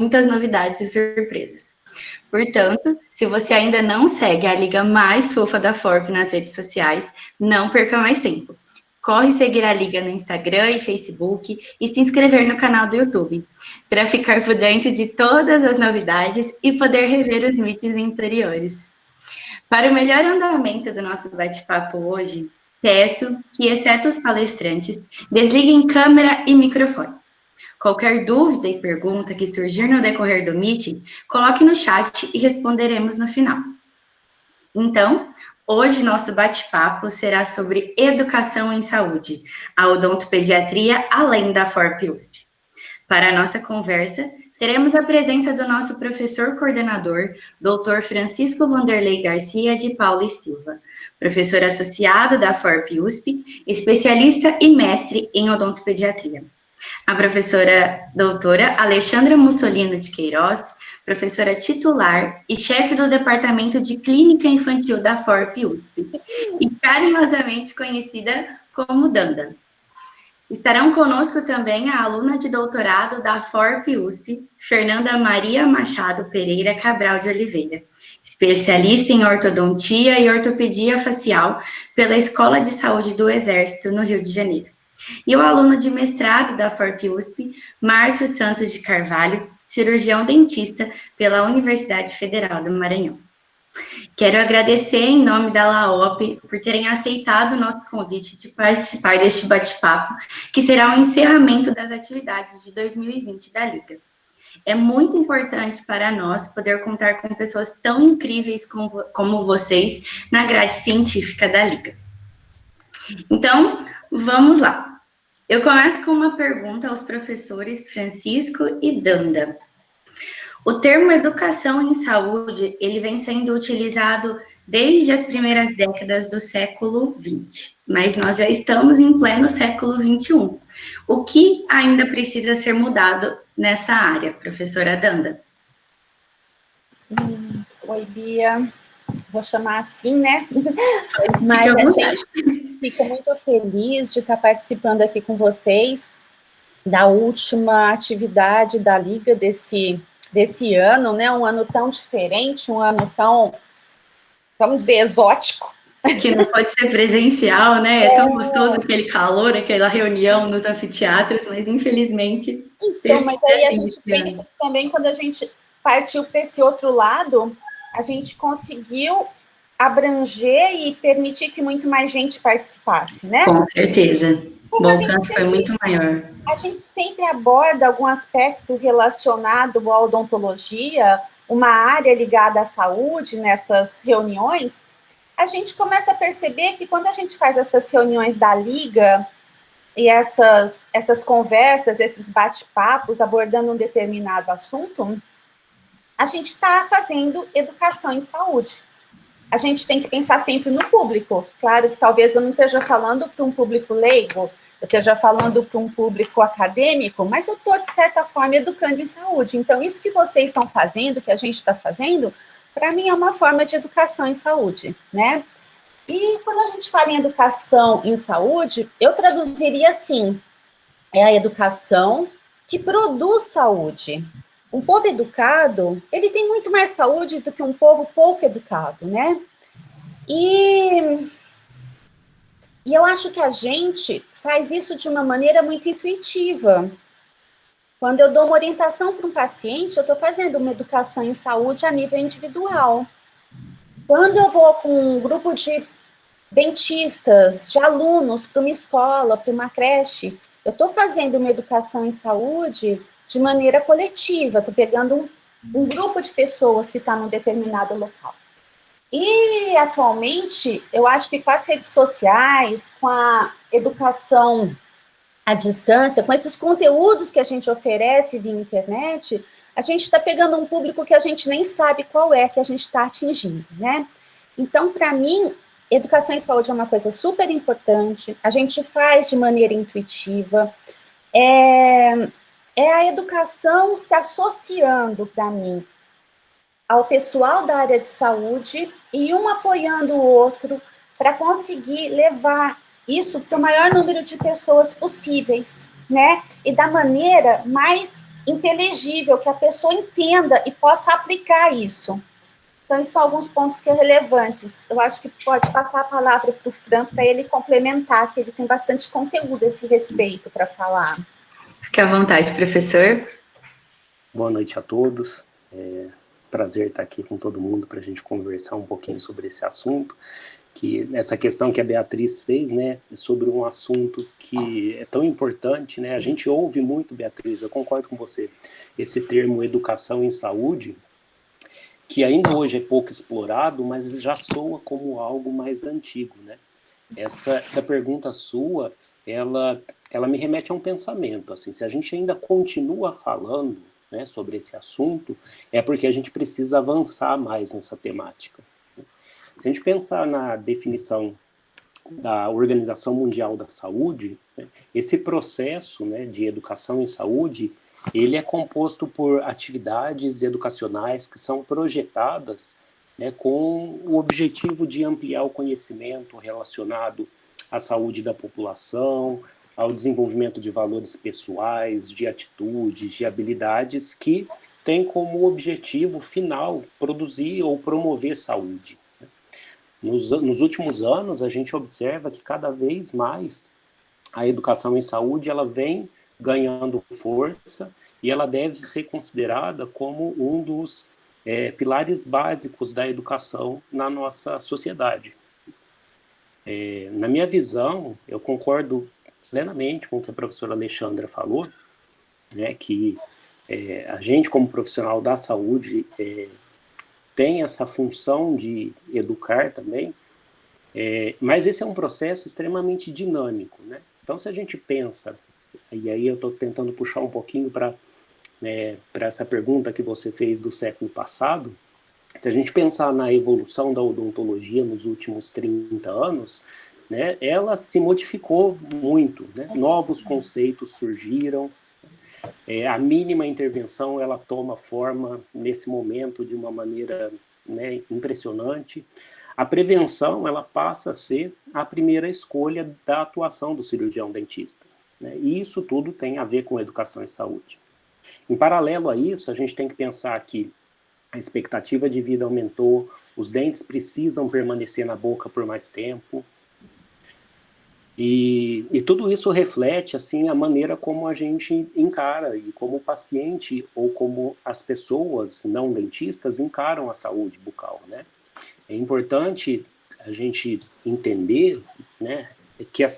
muitas novidades e surpresas. Portanto, se você ainda não segue a liga mais fofa da FORP nas redes sociais, não perca mais tempo. Corre seguir a liga no Instagram e Facebook e se inscrever no canal do YouTube, para ficar por dentro de todas as novidades e poder rever os vídeos anteriores. Para o melhor andamento do nosso bate-papo hoje, peço que, exceto os palestrantes, desliguem câmera e microfone. Qualquer dúvida e pergunta que surgir no decorrer do meeting, coloque no chat e responderemos no final. Então, hoje nosso bate-papo será sobre educação em saúde, a odontopediatria além da FORP USP. Para a nossa conversa, teremos a presença do nosso professor coordenador, Dr. Francisco Vanderlei Garcia de Paula e Silva, professor associado da FORP USP, especialista e mestre em odontopediatria. A professora doutora Alexandra Mussolino de Queiroz, professora titular e chefe do Departamento de Clínica Infantil da FORP USP, e carinhosamente conhecida como Danda. Estarão conosco também a aluna de doutorado da FORP USP, Fernanda Maria Machado Pereira Cabral de Oliveira, especialista em ortodontia e ortopedia facial pela Escola de Saúde do Exército, no Rio de Janeiro. E o aluno de mestrado da FORP USP, Márcio Santos de Carvalho, cirurgião dentista pela Universidade Federal do Maranhão. Quero agradecer em nome da LAOP por terem aceitado o nosso convite de participar deste bate-papo, que será o encerramento das atividades de 2020 da Liga. É muito importante para nós poder contar com pessoas tão incríveis como vocês na grade científica da Liga. Então, vamos lá. Eu começo com uma pergunta aos professores Francisco e Danda. O termo educação em saúde, ele vem sendo utilizado desde as primeiras décadas do século XX, mas nós já estamos em pleno século XXI. O que ainda precisa ser mudado nessa área, professora Danda? Oi, Bia. Vou chamar assim, né? Mas a gente fica muito feliz de estar participando aqui com vocês da última atividade da Liga desse ano, né? Um ano tão diferente, um ano tão, vamos dizer, exótico. Que não pode ser presencial, né? É tão gostoso aquele calor, aquela reunião nos anfiteatros, mas infelizmente... Então, mas aí a gente pensa que também quando a gente partiu para esse outro lado, a gente conseguiu abranger e permitir que muito mais gente participasse, né? Com certeza. O alcance foi muito maior. A gente sempre aborda algum aspecto relacionado à odontologia, uma área ligada à saúde nessas reuniões. A gente começa a perceber que quando a gente faz essas reuniões da Liga e essas conversas, esses bate-papos abordando um determinado assunto, a gente está fazendo educação em saúde. A gente tem que pensar sempre no público. Claro que talvez eu não esteja falando para um público leigo, eu esteja falando para um público acadêmico, mas eu estou, de certa forma, educando em saúde. Então, isso que vocês estão fazendo, que a gente está fazendo, para mim é uma forma de educação em saúde, né? E quando a gente fala em educação em saúde, eu traduziria assim, é a educação que produz saúde. Um povo educado, ele tem muito mais saúde do que um povo pouco educado, né? E eu acho que a gente faz isso de uma maneira muito intuitiva. Quando eu dou uma orientação para um paciente, eu estou fazendo uma educação em saúde a nível individual. Quando eu vou com um grupo de dentistas, de alunos, para uma escola, para uma creche, eu estou fazendo uma educação em saúde de maneira coletiva, estou pegando um grupo de pessoas que está num determinado local. E, atualmente, eu acho que com as redes sociais, com a educação à distância, com esses conteúdos que a gente oferece via internet, a gente está pegando um público que a gente nem sabe qual é que a gente está atingindo, né? Então, para mim, educação em saúde é uma coisa super importante, a gente faz de maneira intuitiva, é a educação se associando, para mim, ao pessoal da área de saúde e um apoiando o outro para conseguir levar isso para o maior número de pessoas possíveis, né? E da maneira mais inteligível, que a pessoa entenda e possa aplicar isso. Então, esses são alguns pontos que são relevantes. Eu acho que pode passar a palavra para o Fran, para ele complementar, que ele tem bastante conteúdo a esse respeito para falar. Fique à vontade, professor. Boa noite a todos. Prazer estar aqui com todo mundo para a gente conversar um pouquinho sobre esse assunto, que essa questão que a Beatriz fez, né, sobre um assunto que é tão importante, né, a gente ouve muito, Beatriz, eu concordo com você, esse termo educação em saúde, que ainda hoje é pouco explorado, mas já soa como algo mais antigo, né? Essa pergunta sua, ela me remete a um pensamento, assim, se a gente ainda continua falando, né, sobre esse assunto, é porque a gente precisa avançar mais nessa temática. Se a gente pensar na definição da Organização Mundial da Saúde, né, esse processo, né, de educação em saúde, ele é composto por atividades educacionais que são projetadas, né, com o objetivo de ampliar o conhecimento relacionado à saúde da população, ao desenvolvimento de valores pessoais, de atitudes, de habilidades que têm como objetivo final produzir ou promover saúde. Nos últimos anos, a gente observa que cada vez mais a educação em saúde ela vem ganhando força e ela deve ser considerada como um dos pilares básicos da educação na nossa sociedade. Na minha visão, eu concordo plenamente com o que a professora Alexandra falou, né, que a gente, como profissional da saúde, tem essa função de educar também, mas esse é um processo extremamente dinâmico, né? Então, se a gente pensa, e aí eu estou tentando puxar um pouquinho para essa pergunta que você fez do século passado, se a gente pensar na evolução da odontologia nos últimos 30 anos, né, ela se modificou muito, né? Novos conceitos surgiram, a mínima intervenção ela toma forma nesse momento de uma maneira, né, impressionante. A prevenção ela passa a ser a primeira escolha da atuação do cirurgião dentista, né? E isso tudo tem a ver com educação em saúde. Em paralelo a isso, a gente tem que pensar que a expectativa de vida aumentou, os dentes precisam permanecer na boca por mais tempo, e tudo isso reflete assim a maneira como a gente encara e como o paciente ou como as pessoas não dentistas encaram a saúde bucal, né? É importante a gente entender, né,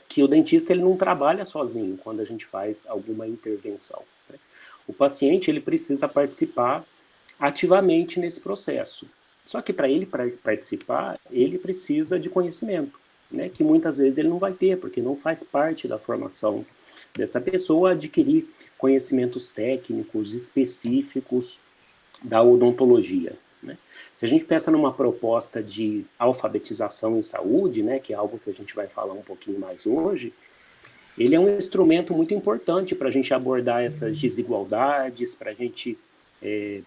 que o dentista ele não trabalha sozinho quando a gente faz alguma intervenção, né? O paciente ele precisa participar ativamente nesse processo. Só que para ele participar, ele precisa de conhecimento, né, que muitas vezes ele não vai ter, porque não faz parte da formação dessa pessoa adquirir conhecimentos técnicos específicos da odontologia, né? Se a gente pensa numa proposta de alfabetização em saúde, né, que é algo que a gente vai falar um pouquinho mais hoje, ele é um instrumento muito importante para a gente abordar essas desigualdades, para a gente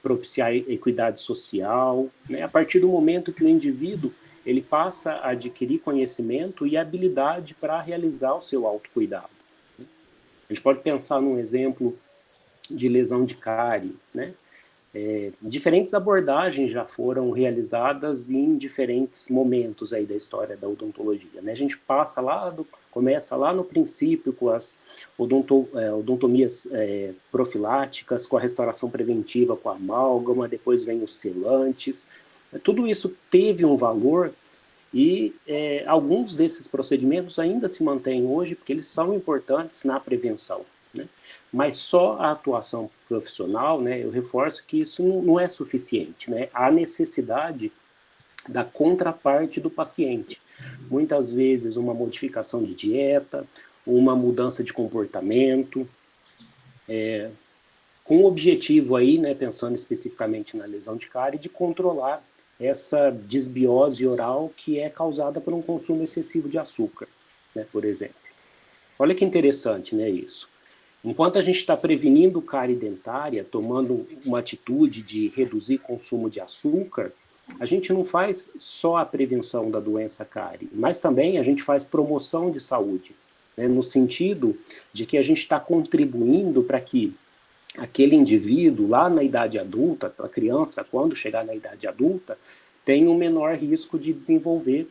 propiciar equidade social, né? A partir do momento que o indivíduo ele passa a adquirir conhecimento e habilidade para realizar o seu autocuidado. A gente pode pensar num exemplo de lesão de cárie, né? Diferentes abordagens já foram realizadas em diferentes momentos aí da história da odontologia, né? A gente começa lá no princípio com as odontomias profiláticas, com a restauração preventiva com a amálgama, depois vem os selantes. Tudo isso teve um valor e alguns desses procedimentos ainda se mantêm hoje porque eles são importantes na prevenção, né? Mas só a atuação profissional, né, eu reforço que isso não é suficiente, né? Há necessidade da contraparte do paciente. Muitas vezes uma modificação de dieta, uma mudança de comportamento, com o objetivo aí, né, pensando especificamente na lesão de cárie, de controlar essa desbiose oral que é causada por um consumo excessivo de açúcar, né, por exemplo. Olha que interessante, né, isso. Enquanto a gente está prevenindo cárie dentária, tomando uma atitude de reduzir consumo de açúcar, a gente não faz só a prevenção da doença cárie, mas também a gente faz promoção de saúde, né, no sentido de que a gente está contribuindo para que aquele indivíduo lá na idade adulta, a criança, quando chegar na idade adulta, tem um menor risco de desenvolver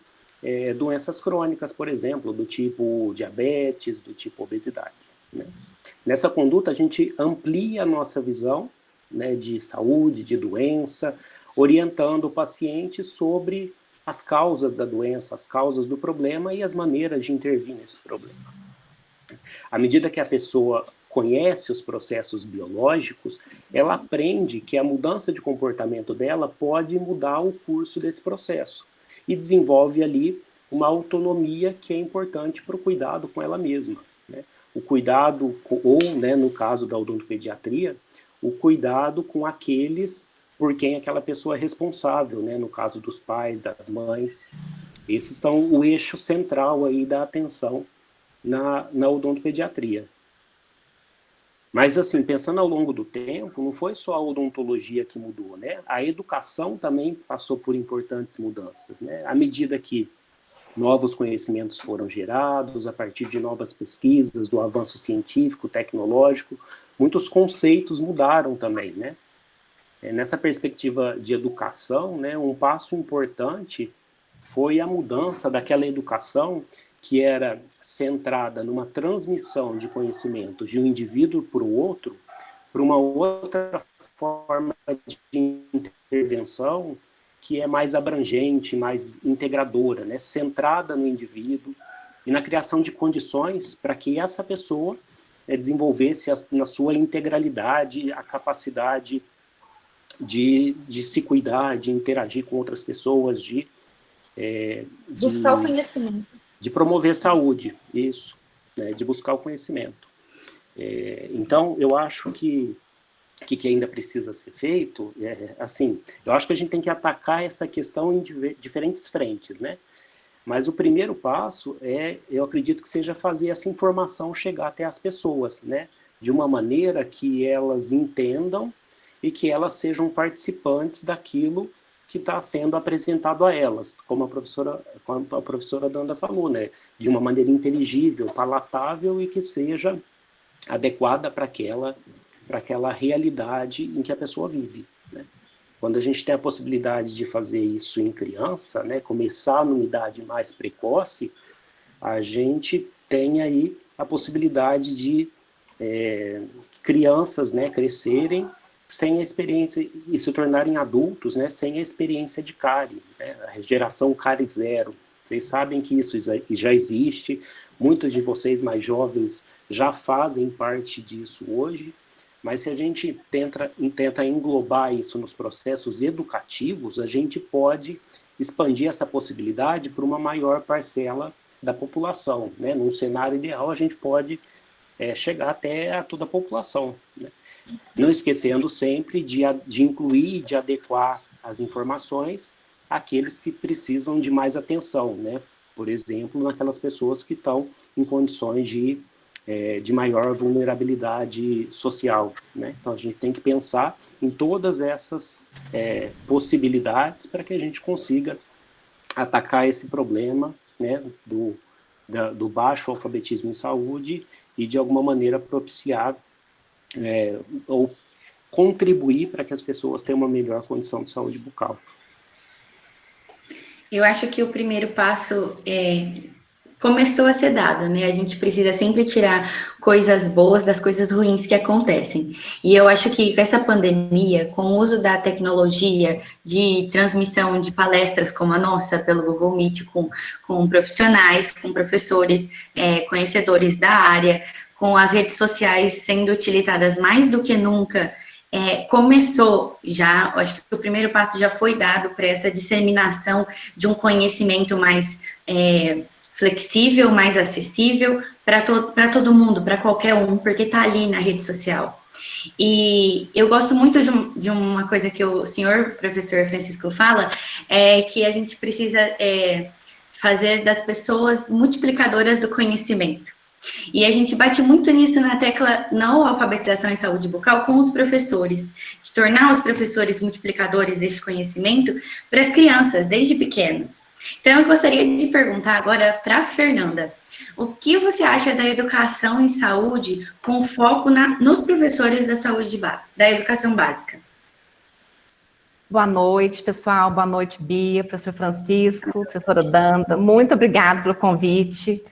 doenças crônicas, por exemplo, do tipo diabetes, do tipo obesidade, né? Nessa conduta, a gente amplia a nossa visão, né, de saúde, de doença, orientando o paciente sobre as causas da doença, as causas do problema e as maneiras de intervir nesse problema. À medida que a pessoa conhece os processos biológicos, ela aprende que a mudança de comportamento dela pode mudar o curso desse processo e desenvolve ali uma autonomia que é importante para o cuidado com ela mesma, né? O cuidado, ou, né, no caso da odontopediatria, o cuidado com aqueles por quem aquela pessoa é responsável, né? No caso dos pais, das mães. Esses são o eixo central aí da atenção na odontopediatria. Mas, assim, pensando ao longo do tempo, não foi só a odontologia que mudou, né? A educação também passou por importantes mudanças, né? À medida que novos conhecimentos foram gerados, a partir de novas pesquisas, do avanço científico, tecnológico, muitos conceitos mudaram também, né? Nessa perspectiva de educação, né, um passo importante foi a mudança daquela educação que era centrada numa transmissão de conhecimento de um indivíduo para o outro, para uma outra forma de intervenção que é mais abrangente, mais integradora, né, centrada no indivíduo e na criação de condições para que essa pessoa desenvolvesse na sua integralidade a capacidade de se cuidar, de interagir com outras pessoas, de buscar o conhecimento. De promover saúde, isso, né, de buscar o conhecimento. Então, eu acho que ainda precisa ser feito, assim, eu acho que a gente tem que atacar essa questão em diferentes frentes, né? Mas o primeiro passo eu acredito que seja fazer essa informação chegar até as pessoas, né? De uma maneira que elas entendam e que elas sejam participantes daquilo que está sendo apresentado a elas, como a professora Danda falou, né? De uma maneira inteligível, palatável e que seja adequada para aquela realidade em que a pessoa vive, né? Quando a gente tem a possibilidade de fazer isso em criança, né, começar numa idade mais precoce, a gente tem aí a possibilidade de crianças, né, crescerem sem a experiência e se tornarem adultos, né, sem a experiência de cárie, né, a geração cárie zero. Vocês sabem que isso já existe, muitos de vocês mais jovens já fazem parte disso hoje, mas se a gente tenta englobar isso nos processos educativos, a gente pode expandir essa possibilidade para uma maior parcela da população, né? Num cenário ideal, a gente pode chegar até a toda a população, né? Não esquecendo sempre de incluir e de adequar as informações àqueles que precisam de mais atenção, né? Por exemplo, naquelas pessoas que estão em condições de maior vulnerabilidade social, né? Então, a gente tem que pensar em todas essas possibilidades para que a gente consiga atacar esse problema, né, do baixo alfabetismo em saúde e, de alguma maneira, propiciar ou contribuir para que as pessoas tenham uma melhor condição de saúde bucal. Eu acho que o primeiro passo começou a ser dado, né? A gente precisa sempre tirar coisas boas das coisas ruins que acontecem. E eu acho que com essa pandemia, com o uso da tecnologia de transmissão de palestras como a nossa, pelo Google Meet, com profissionais, com professores, conhecedores da área, com as redes sociais sendo utilizadas mais do que nunca, começou já, acho que o primeiro passo já foi dado para essa disseminação de um conhecimento mais flexível, mais acessível para todo mundo, para qualquer um, porque está ali na rede social. E eu gosto muito de uma coisa que o senhor professor Francisco fala, que a gente precisa fazer das pessoas multiplicadoras do conhecimento. E a gente bate muito nisso na tecla não alfabetização em saúde bucal com os professores, de tornar os professores multiplicadores deste conhecimento para as crianças, desde pequenos. Então, eu gostaria de perguntar agora para a Fernanda. O que você acha da educação em saúde com foco nos professores da saúde básica, da educação básica? Boa noite, pessoal. Boa noite, Bia, professor Francisco, professora Danda. Muito obrigada pelo convite.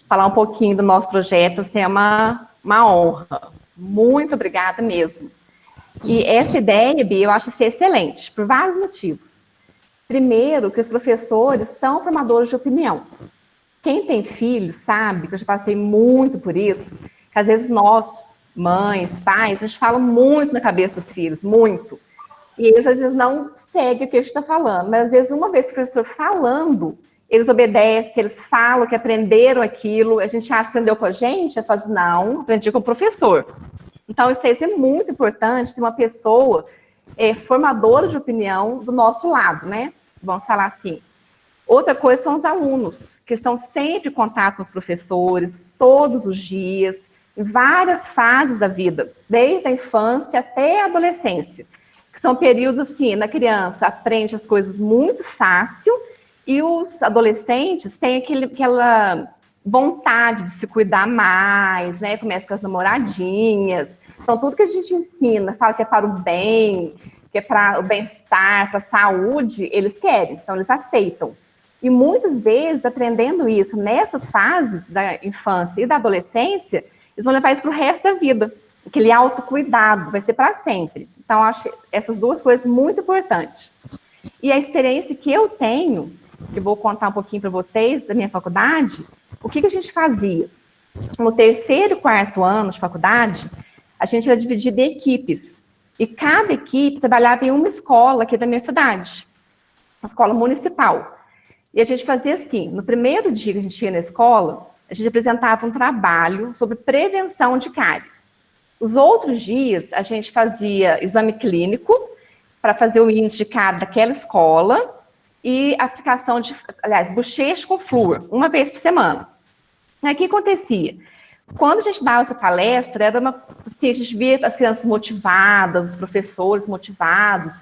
Falar um pouquinho do nosso projeto, assim, é uma honra. Muito obrigada mesmo. E essa ideia, Bia, eu acho ser excelente, por vários motivos. Primeiro, que os professores são formadores de opinião. Quem tem filhos sabe, que eu já passei muito por isso, que às vezes nós, mães, pais, a gente fala muito na cabeça dos filhos, muito. E eles, às vezes, não seguem o que a gente está falando. Mas, às vezes, uma vez o professor falando, eles obedecem, eles falam que aprenderam aquilo. A gente acha que aprendeu com a gente, eles falam assim, não, aprendi com o professor. Então, isso é muito importante, ter uma pessoa formadora de opinião do nosso lado, né? Vamos falar assim. Outra coisa são os alunos, que estão sempre em contato com os professores, todos os dias, em várias fases da vida, desde a infância até a adolescência. Que são períodos assim, na criança aprende as coisas muito fácil e os adolescentes têm aquela vontade de se cuidar mais, né? Começa com as namoradinhas. Então, tudo que a gente ensina, fala que é para o bem, que é para o bem-estar, para a saúde, eles querem, então eles aceitam. E muitas vezes, aprendendo isso nessas fases da infância e da adolescência, eles vão levar isso para o resto da vida. Aquele autocuidado vai ser para sempre. Então, acho essas duas coisas muito importantes. E a experiência que eu tenho, que eu vou contar um pouquinho para vocês, da minha faculdade, o que a gente fazia? No terceiro e quarto ano de faculdade, a gente era dividido em equipes. E cada equipe trabalhava em uma escola aqui da minha cidade, uma escola municipal. E a gente fazia assim, no primeiro dia que a gente ia na escola, a gente apresentava um trabalho sobre prevenção de cárie. Os outros dias, a gente fazia exame clínico para fazer o índice de cárie daquela escola e aplicação de, aliás, bochecha com flúor, uma vez por semana. Aí, o que acontecia? Quando a gente dava essa palestra, era assim, a gente via as crianças motivadas, os professores motivados,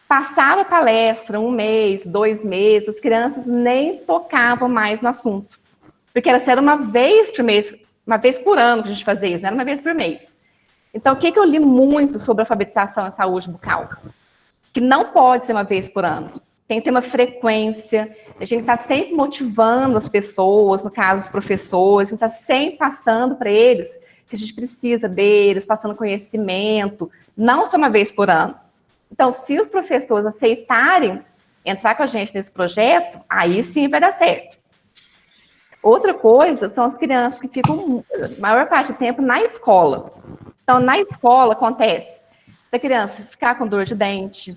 passava a palestra 1 mês, 2 meses, as crianças nem tocavam mais no assunto. Porque era uma vez por mês, uma vez por ano que a gente fazia isso, não era uma vez por mês. Então, o que eu li muito sobre alfabetização em saúde bucal? Que não pode ser uma vez por ano. Tem que ter uma frequência, a gente está sempre motivando as pessoas, no caso, os professores, a gente está sempre passando para eles que a gente precisa deles, passando conhecimento, não só uma vez por ano. Então, se os professores aceitarem entrar com a gente nesse projeto, aí sim vai dar certo. Outra coisa são as crianças que ficam a maior parte do tempo na escola. Então, na escola acontece da criança ficar com dor de dente,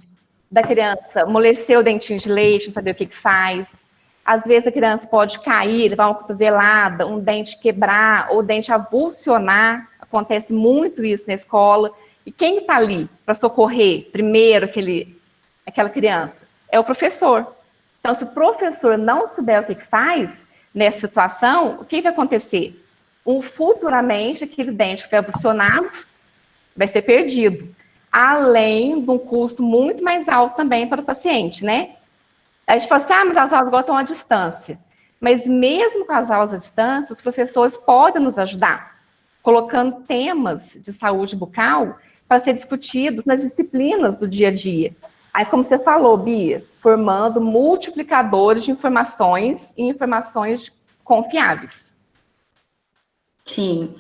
da criança amolecer o dentinho de leite, não saber o que faz. Às vezes a criança pode cair, levar uma cotovelada, um dente quebrar, ou o dente avulsionar. Acontece muito isso na escola. E quem está ali para socorrer primeiro aquela criança? É o professor. Então, se o professor não souber o que faz nessa situação, o que vai acontecer? Futuramente, aquele dente que foi avulsionado vai ser perdido. Além de um custo muito mais alto também para o paciente, né? A gente fala assim, mas as aulas agora estão à distância. Mas mesmo com as aulas à distância, os professores podem nos ajudar, colocando temas de saúde bucal para ser discutidos nas disciplinas do dia a dia. Aí, como você falou, Bia, formando multiplicadores de informações e informações confiáveis. Sim,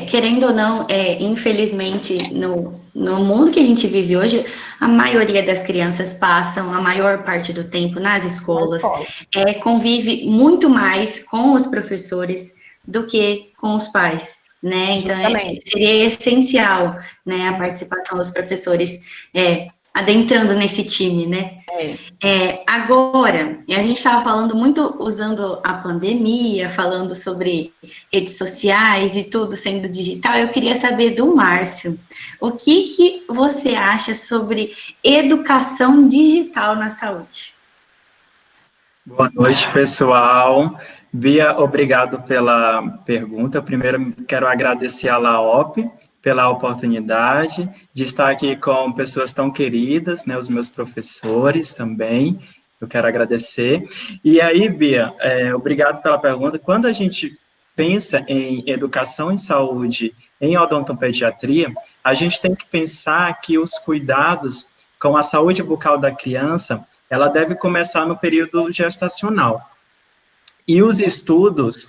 querendo ou não, infelizmente, no mundo que a gente vive hoje, a maioria das crianças passam a maior parte do tempo nas escolas, convive muito mais com os professores do que com os pais, né? Então, seria essencial, né, a participação dos professores adentrando nesse time, né? Agora, a gente estava falando muito, usando a pandemia, falando sobre redes sociais e tudo sendo digital. Eu queria saber do Márcio, o que você acha sobre educação digital na saúde? Boa noite, pessoal. Bia, obrigado pela pergunta. Primeiro, quero agradecer a LAOP pela oportunidade de estar aqui com pessoas tão queridas, né, os meus professores também. Eu quero agradecer. E aí, Bia, obrigado pela pergunta. Quando a gente pensa em educação em saúde em odontopediatria, a gente tem que pensar que os cuidados com a saúde bucal da criança, ela deve começar no período gestacional. E os estudos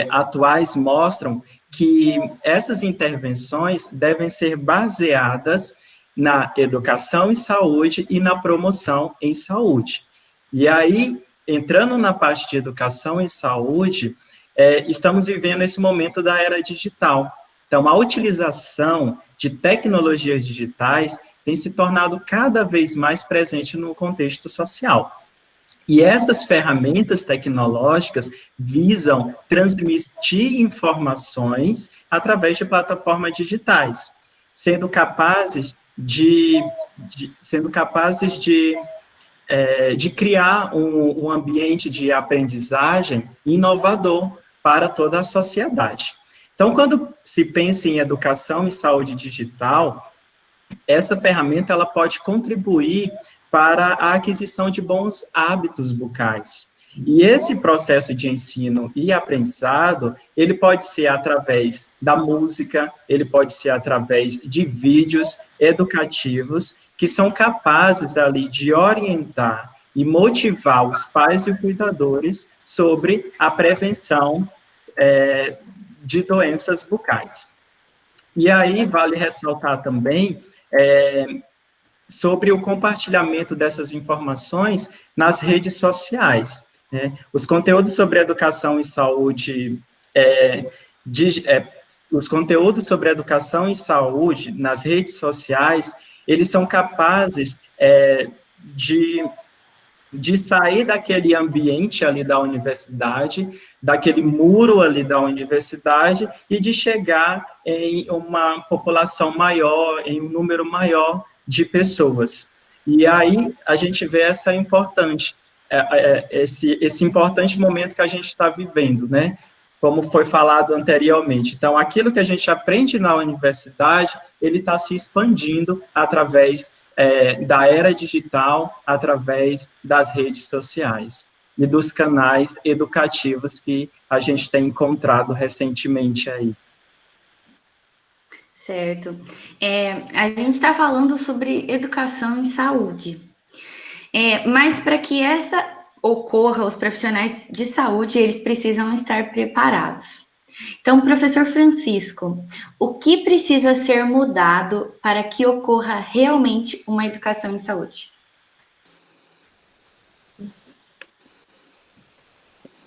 atuais mostram que essas intervenções devem ser baseadas na educação em saúde e na promoção em saúde. E aí, entrando na parte de educação em saúde, estamos vivendo esse momento da era digital. Então, a utilização de tecnologias digitais tem se tornado cada vez mais presente no contexto social. E essas ferramentas tecnológicas visam transmitir informações através de plataformas digitais, sendo capazes de criar um ambiente de aprendizagem inovador para toda a sociedade. Então, quando se pensa em educação e saúde digital, essa ferramenta ela pode contribuir para a aquisição de bons hábitos bucais. E esse processo de ensino e aprendizado, ele pode ser através da música, ele pode ser através de vídeos educativos que são capazes ali de orientar e motivar os pais e os cuidadores sobre a prevenção de doenças bucais. E aí vale ressaltar também sobre o compartilhamento dessas informações nas redes sociais. Os conteúdos sobre educação e saúde, nas redes sociais, eles são capazes de sair daquele ambiente ali da universidade, daquele muro ali da universidade, e de chegar em uma população maior, em um número maior de pessoas. E aí a gente vê esse importante momento que a gente está vivendo, né? Como foi falado anteriormente. Então, aquilo que a gente aprende na universidade, ele está se expandindo através da era digital, através das redes sociais e dos canais educativos que a gente tem encontrado recentemente aí. Certo. A gente está falando sobre educação em saúde. Mas para que essa ocorra, os profissionais de saúde, eles precisam estar preparados. Então, professor Francisco, o que precisa ser mudado para que ocorra realmente uma educação em saúde?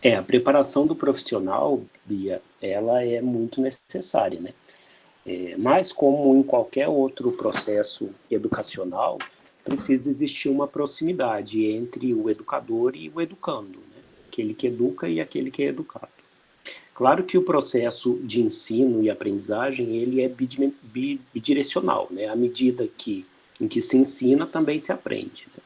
A preparação do profissional, Bia, ela é muito necessária, né? Mas como em qualquer outro processo educacional, precisa existir uma proximidade entre o educador e o educando, né? Aquele que educa e aquele que é educado. Claro que o processo de ensino e aprendizagem, ele é bidirecional, né? À medida em que se ensina, também se aprende, né?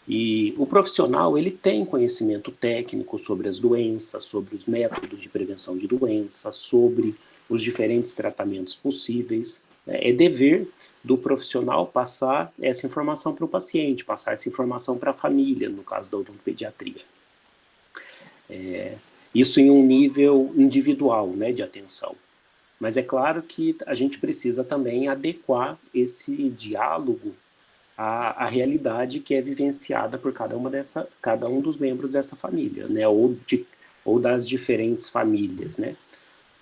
E o profissional, ele tem conhecimento técnico sobre as doenças, sobre os métodos de prevenção de doenças, sobre os diferentes tratamentos possíveis. É dever do profissional passar essa informação para o paciente, passar essa informação para a família, no caso da odontopediatria. Isso em um nível individual, né, de atenção. Mas é claro que a gente precisa também adequar esse diálogo à realidade que é vivenciada por cada um dos membros dessa família, né, ou das diferentes famílias, né.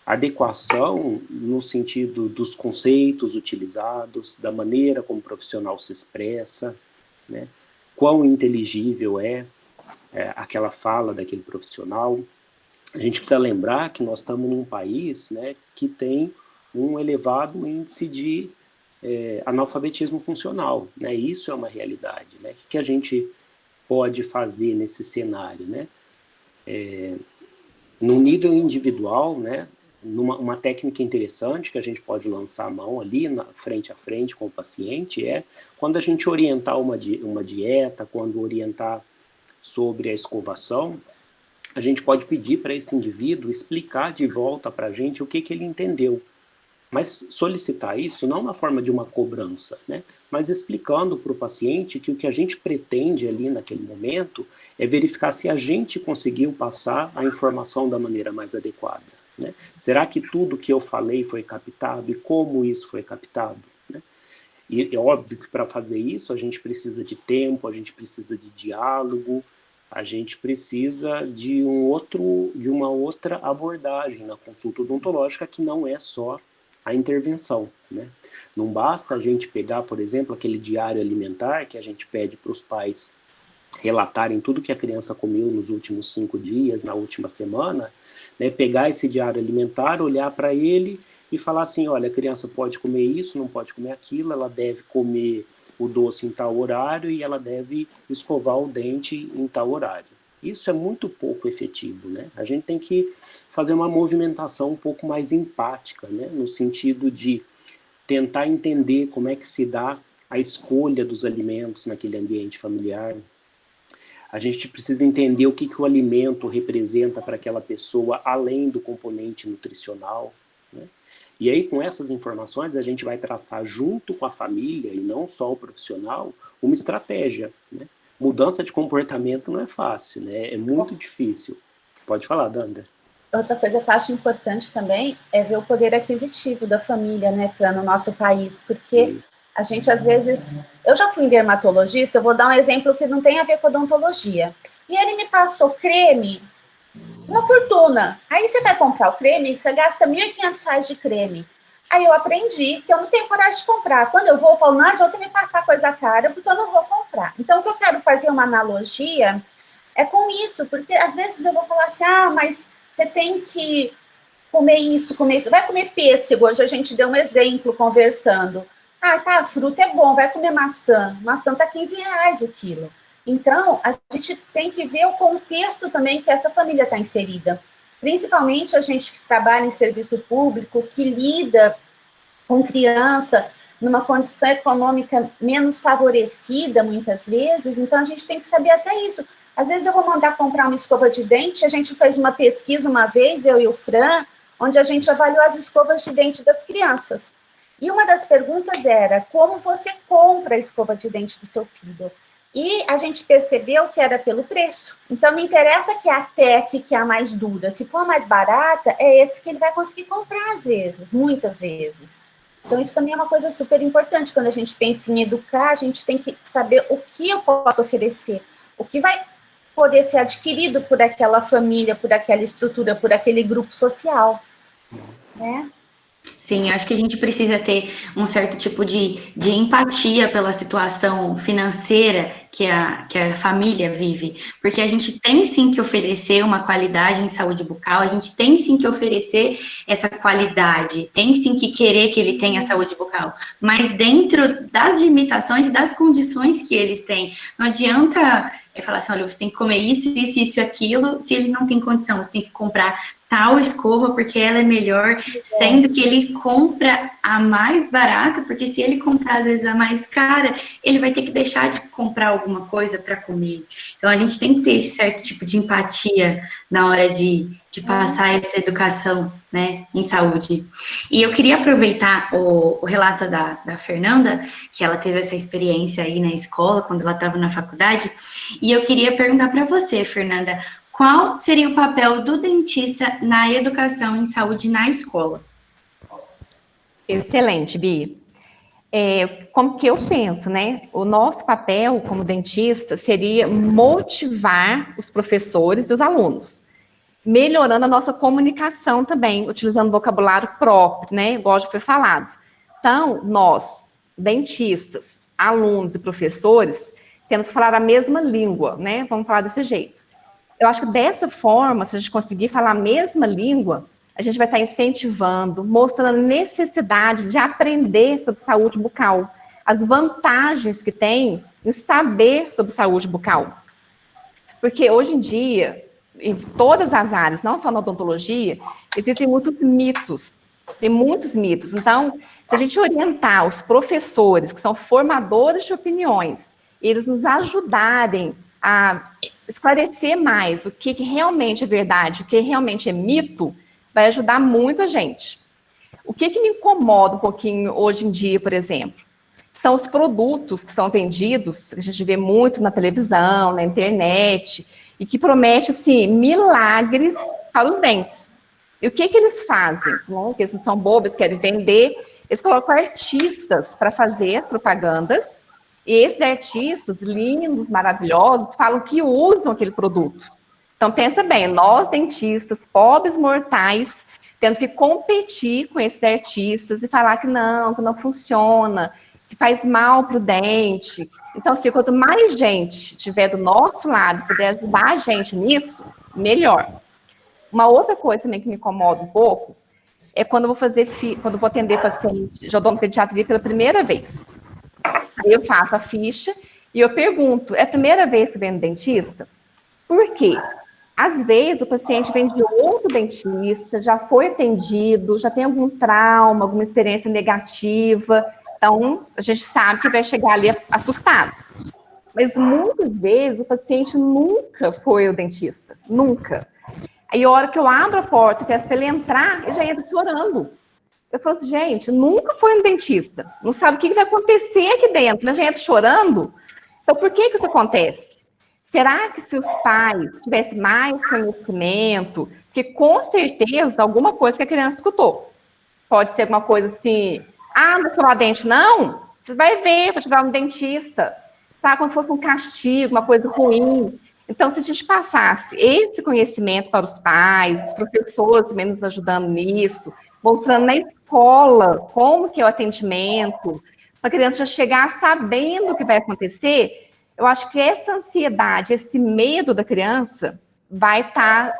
Adequação no sentido dos conceitos utilizados, da maneira como o profissional se expressa, né, quão inteligível é aquela fala daquele profissional. A gente precisa lembrar que nós estamos num país, né, que tem um elevado índice de analfabetismo funcional, né? Isso é uma realidade, né? O que a gente pode fazer nesse cenário, né? No nível individual, né? Uma técnica interessante que a gente pode lançar a mão ali, frente a frente com o paciente, quando a gente orientar uma dieta, quando orientar sobre a escovação, a gente pode pedir para esse indivíduo explicar de volta para a gente o que ele entendeu, Mas solicitar isso não na forma de uma cobrança, né? Mas explicando para o paciente que o que a gente pretende ali naquele momento é verificar se a gente conseguiu passar a informação da maneira mais adequada, né? Será que tudo que eu falei foi captado e como isso foi captado, né? E é óbvio que para fazer isso a gente precisa de tempo, a gente precisa de diálogo, a gente precisa de uma outra abordagem na consulta odontológica que não é só a intervenção, né? Não basta a gente pegar, por exemplo, aquele diário alimentar que a gente pede para os pais relatarem tudo que a criança comeu nos últimos 5 dias, na última semana, né? Pegar esse diário alimentar, olhar para ele e falar assim, olha, a criança pode comer isso, não pode comer aquilo, ela deve comer o doce em tal horário e ela deve escovar o dente em tal horário. Isso é muito pouco efetivo, né? A gente tem que fazer uma movimentação um pouco mais empática, né? No sentido de tentar entender como é que se dá a escolha dos alimentos naquele ambiente familiar. A gente precisa entender o que o alimento representa para aquela pessoa, além do componente nutricional, né? E aí, com essas informações, a gente vai traçar junto com a família, e não só o profissional, uma estratégia, né? Mudança de comportamento não é fácil, né? É muito difícil. Pode falar, Danda. Outra coisa que eu acho importante também é ver o poder aquisitivo da família, né, Fran, no nosso país, porque a gente, às vezes... Eu já fui em dermatologista, eu vou dar um exemplo que não tem a ver com odontologia. E ele me passou creme, uma fortuna. Aí você vai comprar o creme, você gasta R$1.500 de creme. Aí eu aprendi que eu não tenho coragem de comprar. Quando eu vou, eu falo, não adianta me passar coisa cara, porque eu não vou comprar. Então, o que eu quero fazer uma analogia é com isso, porque às vezes eu vou falar assim, mas você tem que comer isso. Vai comer pêssego, hoje a gente deu um exemplo conversando. Tá, fruta é bom, vai comer maçã. Maçã tá R$15 o quilo. Então, a gente tem que ver o contexto também que essa família está inserida. Principalmente a gente que trabalha em serviço público, que lida com criança numa condição econômica menos favorecida, muitas vezes. Então, a gente tem que saber até isso. Às vezes, eu vou mandar comprar uma escova de dente. A gente fez uma pesquisa uma vez, eu e o Fran, onde a gente avaliou as escovas de dente das crianças. E uma das perguntas era, como você compra a escova de dente do seu filho? E a gente percebeu que era pelo preço. Então, não interessa que é a TEC, que é a mais dura. Se for a mais barata, é esse que ele vai conseguir comprar, às vezes, muitas vezes. Então, isso também é uma coisa super importante. Quando a gente pensa em educar, a gente tem que saber o que eu posso oferecer, o que vai poder ser adquirido por aquela família, por aquela estrutura, por aquele grupo social, né? Sim, acho que a gente precisa ter um certo tipo de empatia pela situação financeira que a família vive, porque a gente tem sim que oferecer uma qualidade em saúde bucal, a gente tem sim que oferecer essa qualidade, tem sim que querer que ele tenha saúde bucal, mas dentro das limitações e das condições que eles têm. Não adianta falar assim, olha, você tem que comer isso, aquilo, se eles não têm condição, você tem que comprar tal escova porque ela é melhor, sendo que ele compra a mais barata, porque se ele comprar às vezes a mais cara, ele vai ter que deixar de comprar alguma coisa para comer. Então a gente tem que ter esse certo tipo de empatia na hora de passar essa educação, né, em saúde. E eu queria aproveitar o relato da Fernanda, que ela teve essa experiência aí na escola, quando ela estava na faculdade, e eu queria perguntar para você, Fernanda, qual seria o papel do dentista na educação em saúde na escola? Excelente, Bi. Como que eu penso, né? O nosso papel como dentista seria motivar os professores e os alunos, melhorando a nossa comunicação também, utilizando vocabulário próprio, né? Igual já foi falado. Então, nós, dentistas, alunos e professores, temos que falar a mesma língua, né? Vamos falar desse jeito. Eu acho que dessa forma, se a gente conseguir falar a mesma língua, a gente vai estar incentivando, mostrando a necessidade de aprender sobre saúde bucal, as vantagens que tem em saber sobre saúde bucal. Porque hoje em dia, em todas as áreas, não só na odontologia, existem muitos mitos. Tem muitos mitos. Então, se a gente orientar os professores, que são formadores de opiniões, eles nos ajudarem a esclarecer mais o que realmente é verdade, o que realmente é mito, vai ajudar muito a gente. O que me incomoda um pouquinho hoje em dia, por exemplo? São os produtos que são vendidos, que a gente vê muito na televisão, na internet, e que promete, assim, milagres para os dentes. E o que eles fazem? Né? Porque eles não são bobos, querem vender. Eles colocam artistas para fazer as propagandas, e esses artistas lindos, maravilhosos, falam que usam aquele produto. Então, pensa bem, nós dentistas, pobres mortais, tendo que competir com esses artistas e falar que não funciona, que faz mal para o dente. Então, assim, quanto mais gente estiver do nosso lado, puder ajudar a gente nisso, melhor. Uma outra coisa também que me incomoda um pouco é quando eu vou quando eu vou atender paciente de odontopediatria pela primeira vez. Aí eu faço a ficha e eu pergunto, é a primeira vez que vem no dentista? Por quê? Às vezes o paciente vem de outro dentista, já foi atendido, já tem algum trauma, alguma experiência negativa. Então, a gente sabe que vai chegar ali assustado. Mas muitas vezes o paciente nunca foi ao dentista, nunca. Aí a hora que eu abro a porta, peço para ele entrar, ele já entra chorando. Eu falo assim, gente, nunca foi no dentista, não sabe o que vai acontecer aqui dentro, mas já entra chorando. Então, por que isso acontece? Será que se os pais tivessem mais conhecimento, que com certeza alguma coisa que a criança escutou, pode ser alguma coisa assim, não vai escovar dente, não? Você vai ver, vou te levar no dentista. Tá? Como se fosse um castigo, uma coisa ruim. Então, se a gente passasse esse conhecimento para os pais, os professores também nos ajudando nisso, mostrando na escola como que é o atendimento, para a criança já chegar sabendo o que vai acontecer, eu acho que essa ansiedade, esse medo da criança vai estar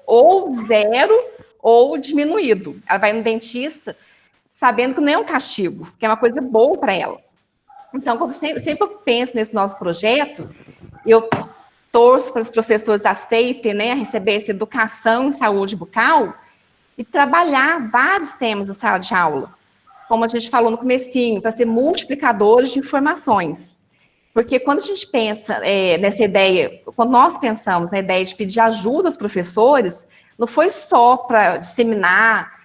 ou zero ou diminuído. Ela vai no dentista sabendo que não é um castigo, que é uma coisa boa para ela. Então, quando sempre eu penso nesse nosso projeto, eu torço para os professores aceitem, né, receber essa educação em saúde bucal e trabalhar vários temas na sala de aula, como a gente falou no comecinho, para ser multiplicadores de informações. Porque quando a gente pensa nessa ideia, quando nós pensamos na ideia de pedir ajuda aos professores, não foi só para disseminar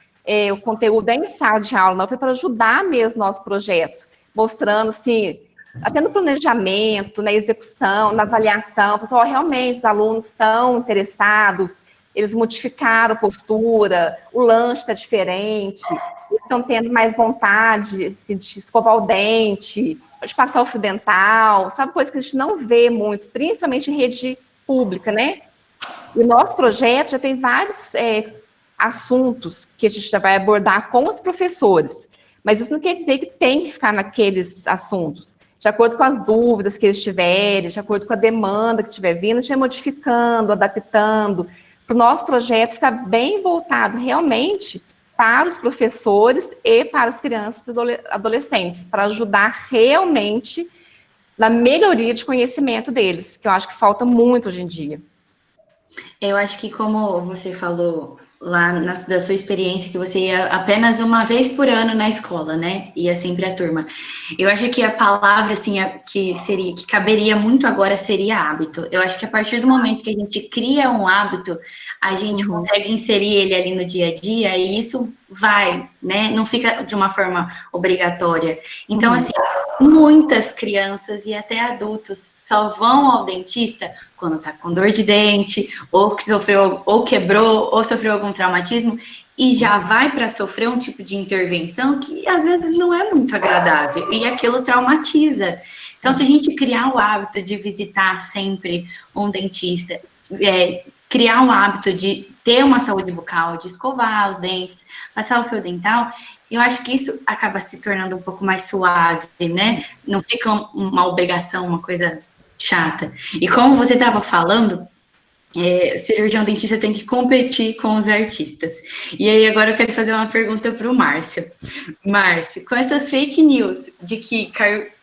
o conteúdo em sala de aula, não, foi para ajudar mesmo o nosso projeto, mostrando, assim, até no planejamento, na execução, na avaliação, pessoal, realmente os alunos estão interessados, eles modificaram a postura, o lanche está diferente, eles estão tendo mais vontade assim, de escovar o dente, de passar o fio dental, sabe, coisa que a gente não vê muito, principalmente em rede pública, né? E o nosso projeto já tem vários assuntos que a gente já vai abordar com os professores, mas isso não quer dizer que tem que ficar naqueles assuntos. De acordo com as dúvidas que eles tiverem, de acordo com a demanda que estiver vindo, a gente vai modificando, adaptando, para o nosso projeto ficar bem voltado realmente para os professores e para as crianças e adolescentes, para ajudar realmente na melhoria de conhecimento deles, que eu acho que falta muito hoje em dia. Eu acho que, como você falou lá da sua experiência, que você ia apenas uma vez por ano na escola, né? Ia sempre a turma. Eu acho que a palavra, assim, que caberia muito agora seria hábito. Eu acho que a partir do momento que a gente cria um hábito, a gente consegue inserir ele ali no dia a dia e isso vai, né? Não fica de uma forma obrigatória. Então, assim, muitas crianças e até adultos só vão ao dentista quando tá com dor de dente, ou que sofreu, ou quebrou, ou sofreu algum traumatismo, e já vai para sofrer um tipo de intervenção que às vezes não é muito agradável, e aquilo traumatiza. Então, se a gente criar o hábito de visitar sempre um dentista, criar um hábito de ter uma saúde bucal, de escovar os dentes, passar o fio dental, eu acho que isso acaba se tornando um pouco mais suave, né? Não fica uma obrigação, uma coisa chata. E como você estava falando, cirurgião dentista tem que competir com os artistas. E aí agora eu quero fazer uma pergunta para o Márcio. Márcio, com essas fake news de que,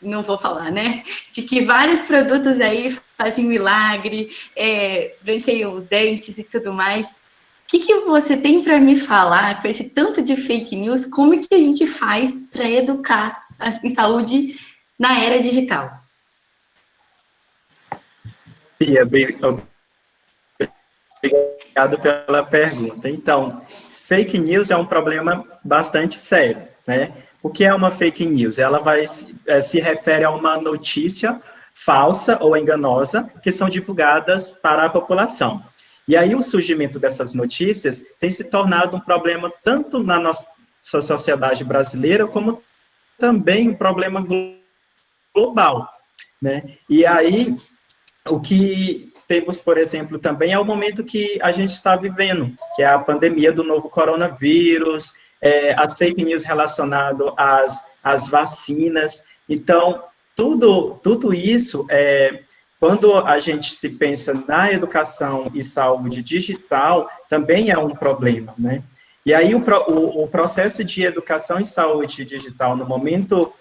não vou falar, né? De que vários produtos aí fazem milagre, branqueiam os dentes e tudo mais. O que você tem para me falar com esse tanto de fake news? Como que a gente faz para educar em saúde na era digital? Bia, obrigado pela pergunta. Então, fake news é um problema bastante sério, né? O que é uma fake news? Ela se refere a uma notícia falsa ou enganosa que são divulgadas para a população. E aí o surgimento dessas notícias tem se tornado um problema tanto na nossa sociedade brasileira como também um problema global, né? E aí o que temos, por exemplo, também é o momento que a gente está vivendo, que é a pandemia do novo coronavírus, as fake news relacionadas às vacinas. Então, tudo isso, quando a gente se pensa na educação e saúde digital, também é um problema, né? E aí, o processo de educação e saúde digital, no momento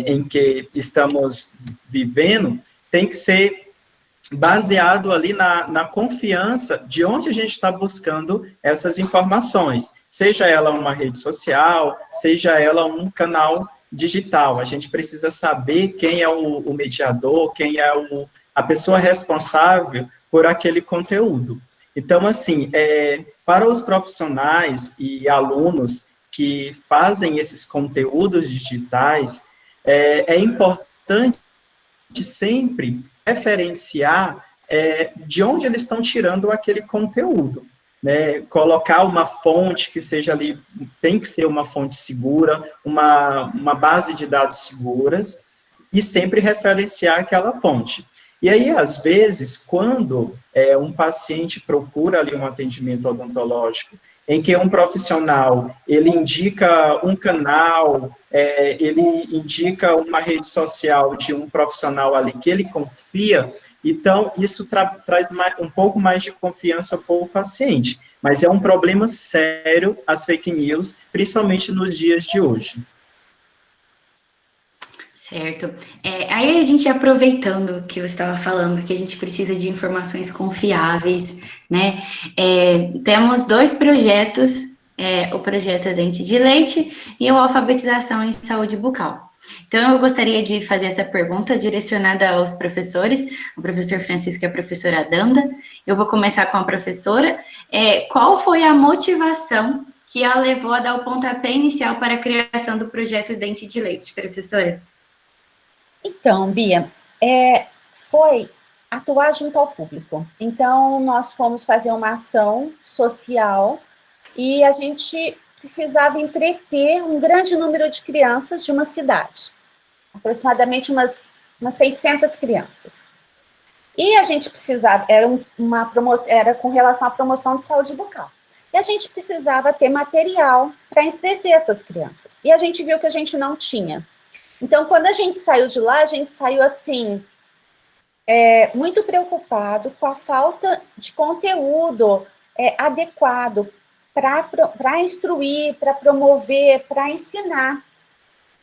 em que estamos vivendo, tem que ser baseado ali na confiança de onde a gente está buscando essas informações, seja ela uma rede social, seja ela um canal digital. A gente precisa saber quem é o mediador, quem é a pessoa responsável por aquele conteúdo. Então, assim, para os profissionais e alunos que fazem esses conteúdos digitais, é importante sempre referenciar de onde eles estão tirando aquele conteúdo, né? Colocar uma fonte que seja ali, tem que ser uma fonte segura, uma base de dados seguras, e sempre referenciar aquela fonte. E aí, às vezes, quando um paciente procura ali um atendimento odontológico, em que um profissional, ele indica um canal, ele indica uma rede social de um profissional ali que ele confia, então isso traz um pouco mais de confiança para o paciente. Mas é um problema sério as fake news, principalmente nos dias de hoje. Certo. Aí a gente, aproveitando que você estava falando, que a gente precisa de informações confiáveis, né? Temos 2 projetos, o projeto Dente de Leite e o Alfabetização em Saúde Bucal. Então, eu gostaria de fazer essa pergunta direcionada aos professores, o professor Francisco e a professora Danda. Eu vou começar com a professora. Qual foi a motivação que a levou a dar o pontapé inicial para a criação do projeto Dente de Leite, professora? Então, Bia, foi atuar junto ao público. Então, nós fomos fazer uma ação social e a gente precisava entreter um grande número de crianças de uma cidade, aproximadamente umas 600 crianças. E a gente precisava, era com relação à promoção de saúde bucal. E a gente precisava ter material para entreter essas crianças. E a gente viu que a gente não tinha. Então, quando a gente saiu de lá, a gente saiu, assim, muito preocupado com a falta de conteúdo adequado para instruir, para promover, para ensinar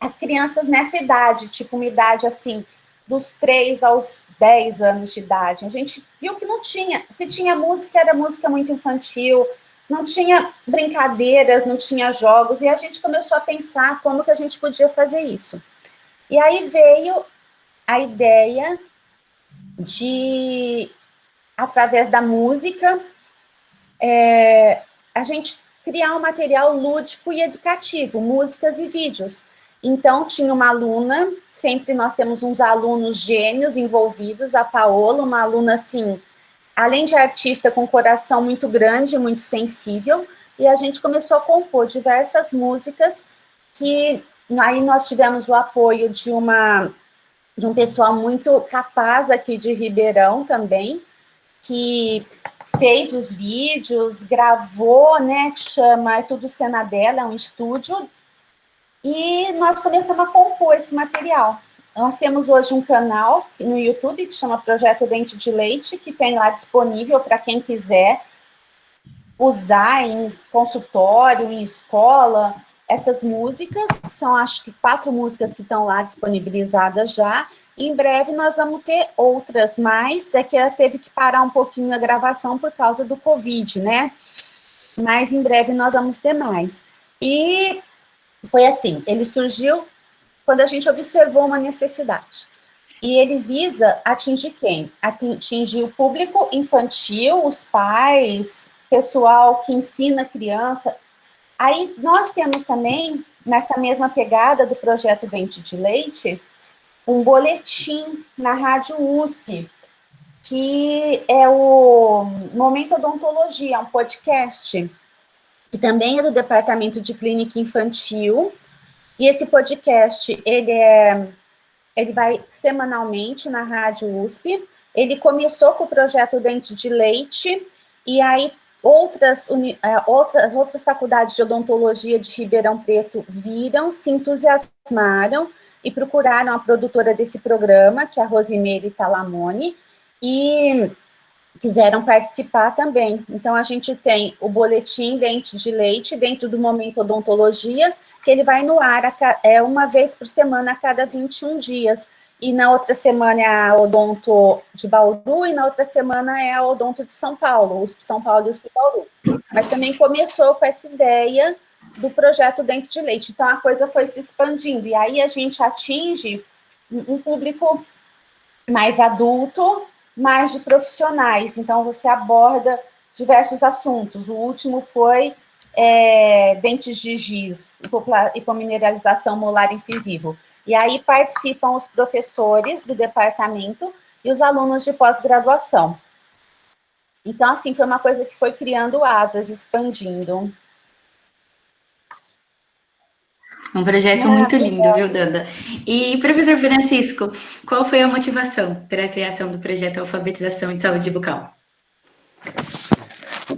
as crianças nessa idade, tipo uma idade, assim, dos 3 aos 10 anos de idade. A gente viu que não tinha. Se tinha música, era música muito infantil, não tinha brincadeiras, não tinha jogos, e a gente começou a pensar como que a gente podia fazer isso. E aí veio a ideia de, através da música, a gente criar um material lúdico e educativo, músicas e vídeos. Então, tinha uma aluna, sempre nós temos uns alunos gênios envolvidos, a Paola, uma aluna, assim, além de artista, com um coração muito grande, muito sensível, e a gente começou a compor diversas músicas que... Aí nós tivemos o apoio de um pessoal muito capaz aqui de Ribeirão também, que fez os vídeos, gravou, né, que chama É Tudo Cena Dela, é um estúdio, e nós começamos a compor esse material. Nós temos hoje um canal no YouTube que chama Projeto Dente de Leite, que tem lá disponível para quem quiser usar em consultório, em escola. Essas músicas, são acho que 4 músicas que estão lá disponibilizadas já. Em breve nós vamos ter outras mais, que ela teve que parar um pouquinho a gravação por causa do Covid, né? Mas em breve nós vamos ter mais. E foi assim, ele surgiu quando a gente observou uma necessidade. E ele visa atingir quem? Atingir o público infantil, os pais, pessoal que ensina criança, Aí nós temos também, nessa mesma pegada do projeto Dente de Leite, um boletim na Rádio USP, que é o Momento Odontologia, um podcast, que também é do Departamento de Clínica Infantil, e esse podcast, ele vai semanalmente na Rádio USP. Ele começou com o projeto Dente de Leite, e aí outras faculdades de odontologia de Ribeirão Preto viram, se entusiasmaram e procuraram a produtora desse programa, que é a Rosimeire Talamone, e quiseram participar também. Então, a gente tem o boletim Dente de Leite dentro do Momento Odontologia, que ele vai no ar uma vez por semana, a cada 21 dias. E na outra semana é a Odonto de Bauru, e na outra semana é a Odonto de São Paulo, USP São Paulo e USP Bauru. Mas também começou com essa ideia do projeto Dente de Leite. Então, a coisa foi se expandindo. E aí a gente atinge um público mais adulto, mais de profissionais. Então, você aborda diversos assuntos. O último foi dentes de giz, hipomineralização molar incisivo. E aí participam os professores do departamento e os alunos de pós-graduação. Então, assim, foi uma coisa que foi criando asas, expandindo. Um projeto muito lindo, viu, Danda? E, professor Francisco, qual foi a motivação para a criação do projeto Alfabetização em Saúde Bucal?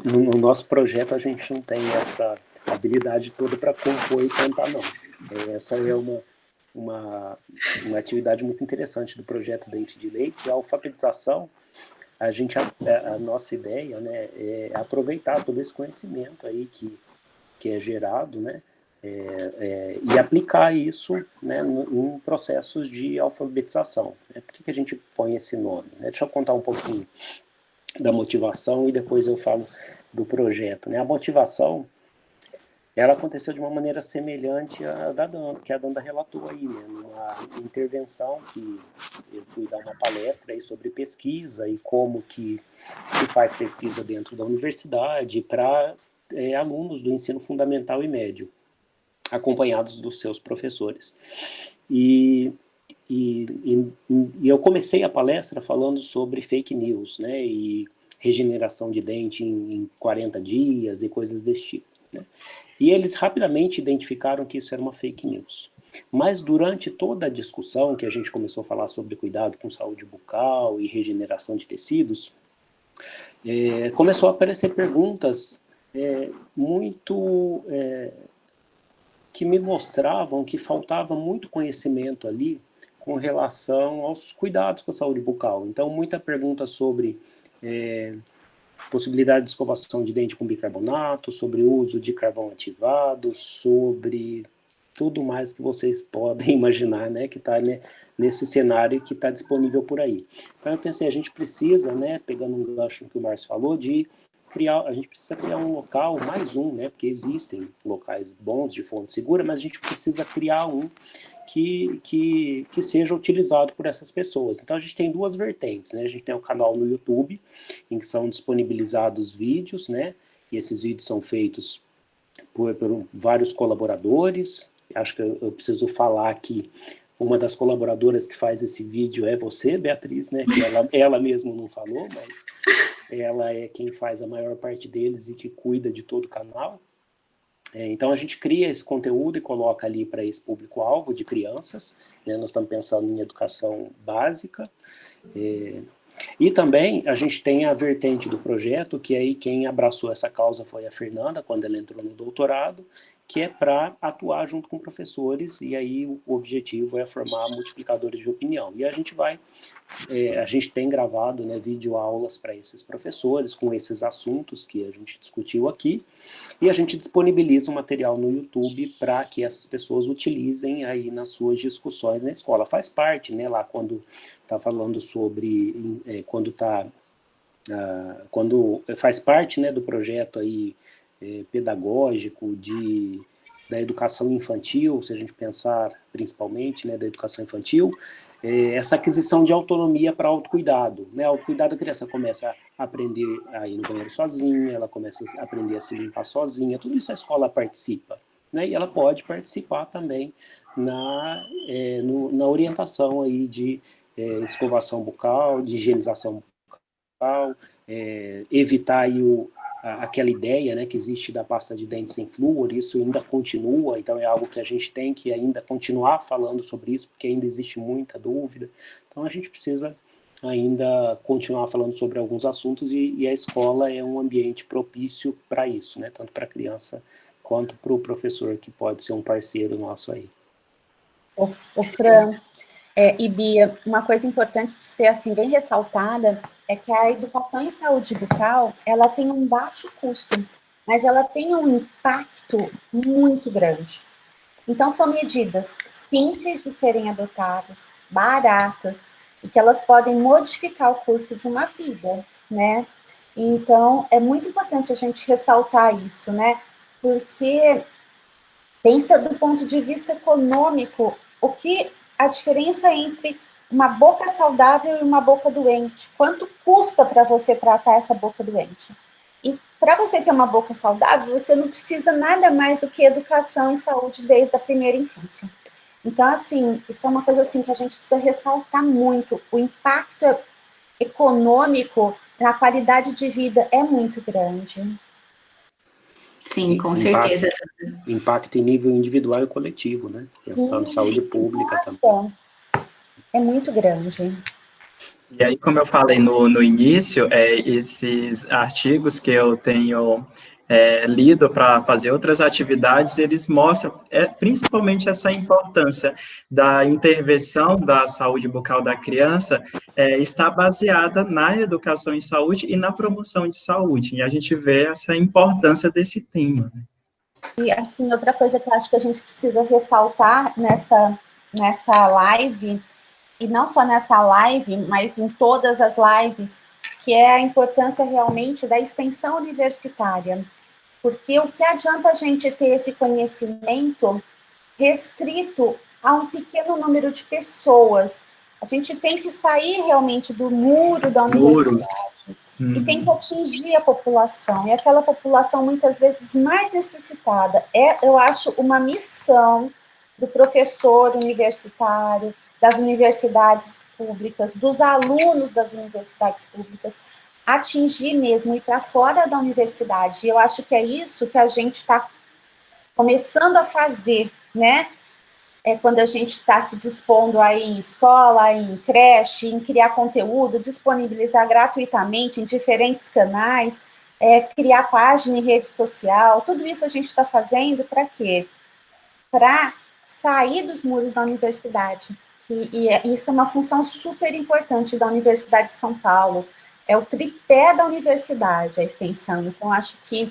No nosso projeto, a gente não tem essa habilidade toda para compor e cantar, não. Essa é uma atividade muito interessante do projeto Dente de Leite. A alfabetização, a nossa ideia, né, é aproveitar todo esse conhecimento aí que é gerado, né, e aplicar isso, né, em processos de alfabetização. Por que a gente põe esse nome? Deixa eu contar um pouquinho da motivação e depois eu falo do projeto. A motivação, ela aconteceu de uma maneira semelhante à da Danda, que a Danda relatou aí, né, numa intervenção que eu fui dar uma palestra aí sobre pesquisa e como que se faz pesquisa dentro da universidade para alunos do ensino fundamental e médio, acompanhados dos seus professores. E eu comecei a palestra falando sobre fake news, né, e regeneração de dente em 40 dias e coisas desse tipo, né? E eles rapidamente identificaram que isso era uma fake news. Mas durante toda a discussão, que a gente começou a falar sobre cuidado com saúde bucal e regeneração de tecidos, começou a aparecer perguntas que me mostravam que faltava muito conhecimento ali com relação aos cuidados com a saúde bucal. Então, muita pergunta sobre possibilidade de escovação de dente com bicarbonato, sobre o uso de carvão ativado, sobre tudo mais que vocês podem imaginar, né, que está nesse cenário que está disponível por aí. Então, eu pensei, a gente precisa, né, pegando um gancho que o Márcio falou, a gente precisa criar um local, mais um, né, porque existem locais bons de fonte segura, mas a gente precisa criar um que seja utilizado por essas pessoas. Então, a gente tem duas vertentes, né, a gente tem um canal no YouTube, em que são disponibilizados vídeos, né, e esses vídeos são feitos por vários colaboradores. Acho que eu preciso falar que uma das colaboradoras que faz esse vídeo é você, Beatriz, né, que ela mesma não falou, mas ela é quem faz a maior parte deles e que cuida de todo o canal. Então, a gente cria esse conteúdo e coloca ali para esse público-alvo de crianças, né? Nós estamos pensando em educação básica. E também a gente tem a vertente do projeto, que aí quem abraçou essa causa foi a Fernanda, quando ela entrou no doutorado, que é para atuar junto com professores, e aí o objetivo é formar multiplicadores de opinião. E a gente tem gravado, né, videoaulas para esses professores, com esses assuntos que a gente discutiu aqui, e a gente disponibiliza um material no YouTube para que essas pessoas utilizem aí nas suas discussões na escola. Faz parte, né, lá quando está falando sobre, quando faz parte, né, do projeto aí, pedagógico da educação infantil, se a gente pensar principalmente, né, da educação infantil, essa aquisição de autonomia para autocuidado, né? Autocuidado, a criança começa aprender a ir no banheiro sozinha, ela começa a aprender a se limpar sozinha, tudo isso a escola participa, né? E ela pode participar também na orientação aí de escovação bucal, de higienização bucal, evitar aí aquela ideia, né, que existe da pasta de dentes sem flúor, isso ainda continua, então é algo que a gente tem que ainda continuar falando sobre isso, porque ainda existe muita dúvida, então a gente precisa ainda continuar falando sobre alguns assuntos e a escola é um ambiente propício para isso, né, tanto para a criança quanto para o professor, que pode ser um parceiro nosso aí. O Fran e Bia, uma coisa importante de ser assim bem ressaltada é que a educação em saúde bucal, ela tem um baixo custo, mas ela tem um impacto muito grande. Então, são medidas simples de serem adotadas, baratas, e que elas podem modificar o curso de uma vida, né? Então, é muito importante a gente ressaltar isso, né? Porque pensa do ponto de vista econômico, o que a diferença entre uma boca saudável e uma boca doente. Quanto custa para você tratar essa boca doente? E para você ter uma boca saudável, você não precisa nada mais do que educação em saúde desde a primeira infância. Então, assim, isso é uma coisa assim que a gente precisa ressaltar muito. O impacto econômico na qualidade de vida é muito grande. Sim, com certeza. Impacto em nível individual e coletivo, né? Pensando em saúde pública também. É muito grande. E aí, como eu falei no início, esses artigos que eu tenho lido para fazer outras atividades, eles mostram principalmente essa importância da intervenção da saúde bucal da criança está baseada na educação em saúde e na promoção de saúde. E a gente vê essa importância desse tema. E, assim, outra coisa que eu acho que a gente precisa ressaltar nessa live, e não só nessa live, mas em todas as lives, que é a importância realmente da extensão universitária. Porque o que adianta a gente ter esse conhecimento restrito a um pequeno número de pessoas? A gente tem que sair realmente do muro da universidade e tem que atingir a população. E aquela população, muitas vezes, mais necessitada. Eu acho, uma missão do professor universitário, das universidades públicas, dos alunos das universidades públicas, atingir mesmo, ir para fora da universidade. E eu acho que é isso que a gente está começando a fazer, né? Quando a gente está se dispondo aí em escola, em creche, em criar conteúdo, disponibilizar gratuitamente em diferentes canais, criar página em rede social, tudo isso a gente está fazendo para quê? Para sair dos muros da universidade. E isso é uma função super importante da Universidade de São Paulo. É o tripé da universidade, a extensão. Então, acho que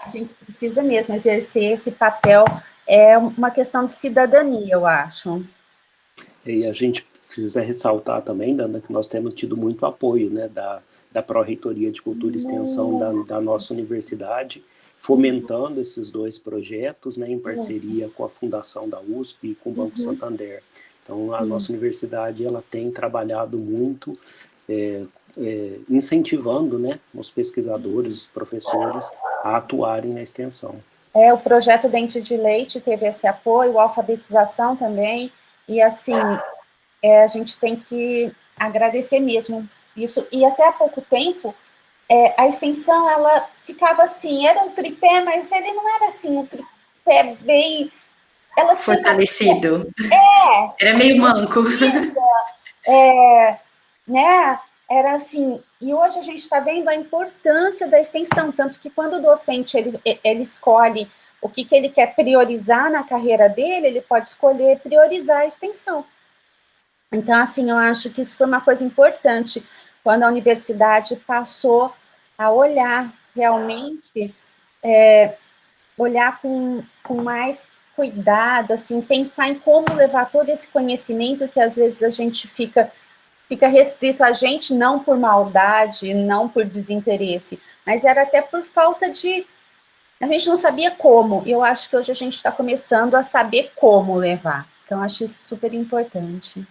a gente precisa mesmo exercer esse papel. É uma questão de cidadania, eu acho. E a gente precisa ressaltar também, Dana, que nós temos tido muito apoio, né, da Pró-Reitoria de Cultura e Extensão da nossa universidade, fomentando esses dois projetos, né, em parceria com a Fundação da USP e com o Banco Santander. Então, a nossa universidade ela tem trabalhado muito, incentivando, né, os pesquisadores, os professores a atuarem na extensão. O projeto Dente de Leite teve esse apoio, a alfabetização também, e assim, a gente tem que agradecer mesmo isso. E até há pouco tempo, a extensão, ela ficava assim, era um tripé, mas ele não era assim, um tripé bem... Ela tinha fortalecido. Era meio manco. Né? Era assim, e hoje a gente está vendo a importância da extensão, tanto que quando o docente ele escolhe o que ele quer priorizar na carreira dele, ele pode escolher priorizar a extensão. Então, assim, eu acho que isso foi uma coisa importante, quando a universidade passou a olhar realmente, olhar com mais cuidado, assim, pensar em como levar todo esse conhecimento que às vezes a gente fica restrito a gente, não por maldade, não por desinteresse, mas era até por falta de... A gente não sabia como, e eu acho que hoje a gente está começando a saber como levar. Então, acho isso super importante.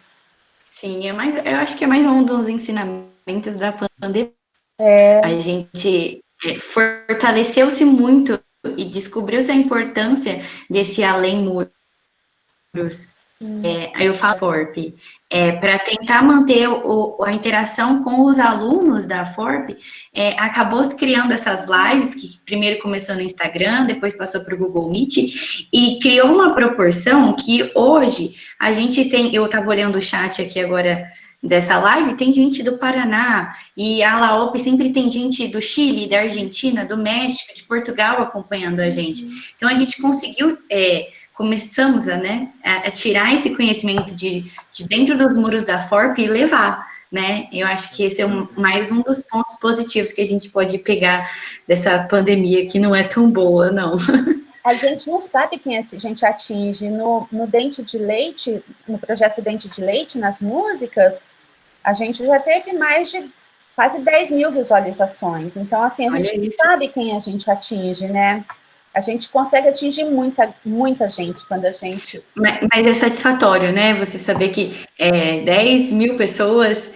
Sim, eu acho que é mais um dos ensinamentos da pandemia, A gente fortaleceu-se muito e descobriu-se a importância desse além muros. Eu falo FORP, para tentar manter a interação com os alunos da FORP, acabou se criando essas lives, que primeiro começou no Instagram, depois passou para o Google Meet, e criou uma proporção que hoje a gente tem, eu estava olhando o chat aqui agora dessa live, tem gente do Paraná, e a LAOP sempre tem gente do Chile, da Argentina, do México, de Portugal acompanhando a gente. Então, a gente conseguiu... começamos a tirar esse conhecimento de dentro dos muros da FORP e levar, né? Eu acho que esse é mais um dos pontos positivos que a gente pode pegar dessa pandemia, que não é tão boa, não. A gente não sabe quem a gente atinge. No Dente de Leite, no projeto Dente de Leite, nas músicas, a gente já teve mais de quase 10 mil visualizações. Então, assim, a gente não sabe quem a gente atinge, né? A gente consegue atingir muita gente quando a gente... Mas é satisfatório, né? Você saber que 10 mil pessoas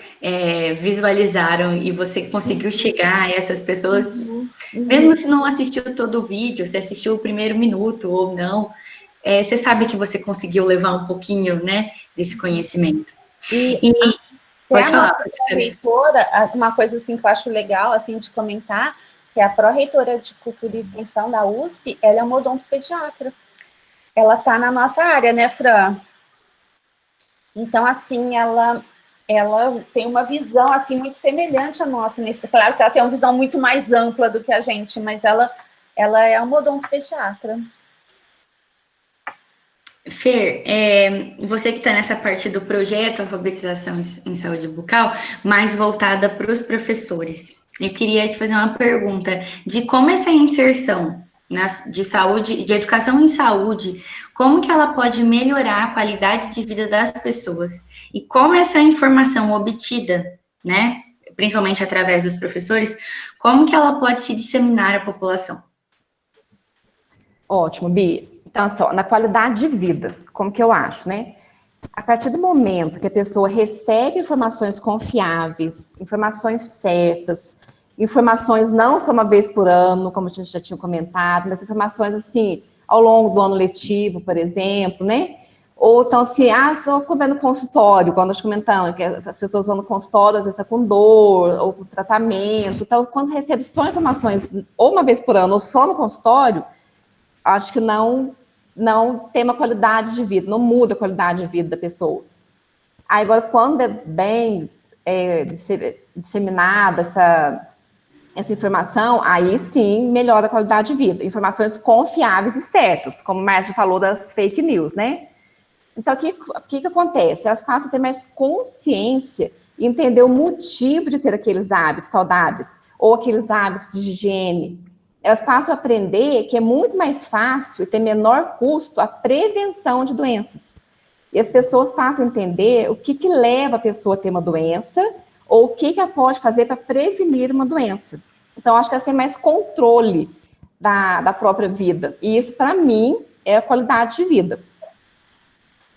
visualizaram e você conseguiu chegar a essas pessoas, mesmo se não assistiu todo o vídeo, se assistiu o primeiro minuto ou não, você sabe que você conseguiu levar um pouquinho, né, desse conhecimento. Pode falar, reitora, uma coisa assim que eu acho legal assim, de comentar, que a pró-reitora de Cultura e Extensão da USP, ela é uma odontopediatra. Ela está na nossa área, né, Fran? Então, assim, ela tem uma visão, assim, muito semelhante à nossa. Claro que ela tem uma visão muito mais ampla do que a gente, mas ela é uma odontopediatra. Fer, você que está nessa parte do projeto Alfabetização em Saúde Bucal, mais voltada para os professores, eu queria te fazer uma pergunta de como essa inserção de saúde, de educação em saúde, como que ela pode melhorar a qualidade de vida das pessoas e como essa informação obtida, né, principalmente através dos professores, como que ela pode se disseminar à população? Ótimo, Bia. Então, só, na qualidade de vida, como que eu acho, né? A partir do momento que a pessoa recebe informações confiáveis, informações certas, informações não só uma vez por ano, como a gente já tinha comentado, mas informações, assim, ao longo do ano letivo, por exemplo, né? Ou então, assim, só quando vai no consultório, quando nós comentamos, que as pessoas vão no consultório, às vezes está com dor, ou com tratamento. Então, quando recebe só informações, ou uma vez por ano, ou só no consultório, acho que não tem uma qualidade de vida, não muda a qualidade de vida da pessoa. Aí, agora, quando é bem disseminada essa informação, aí sim melhora a qualidade de vida. Informações confiáveis e certas, como o Márcio falou das fake news, né? Então, o que acontece? Elas passam a ter mais consciência e entender o motivo de ter aqueles hábitos saudáveis, ou aqueles hábitos de higiene. Elas passam a aprender que é muito mais fácil e tem menor custo a prevenção de doenças. E as pessoas passam a entender o que leva a pessoa a ter uma doença ou o que ela pode fazer para prevenir uma doença. Então, acho que elas têm mais controle da própria vida. E isso, para mim, é a qualidade de vida.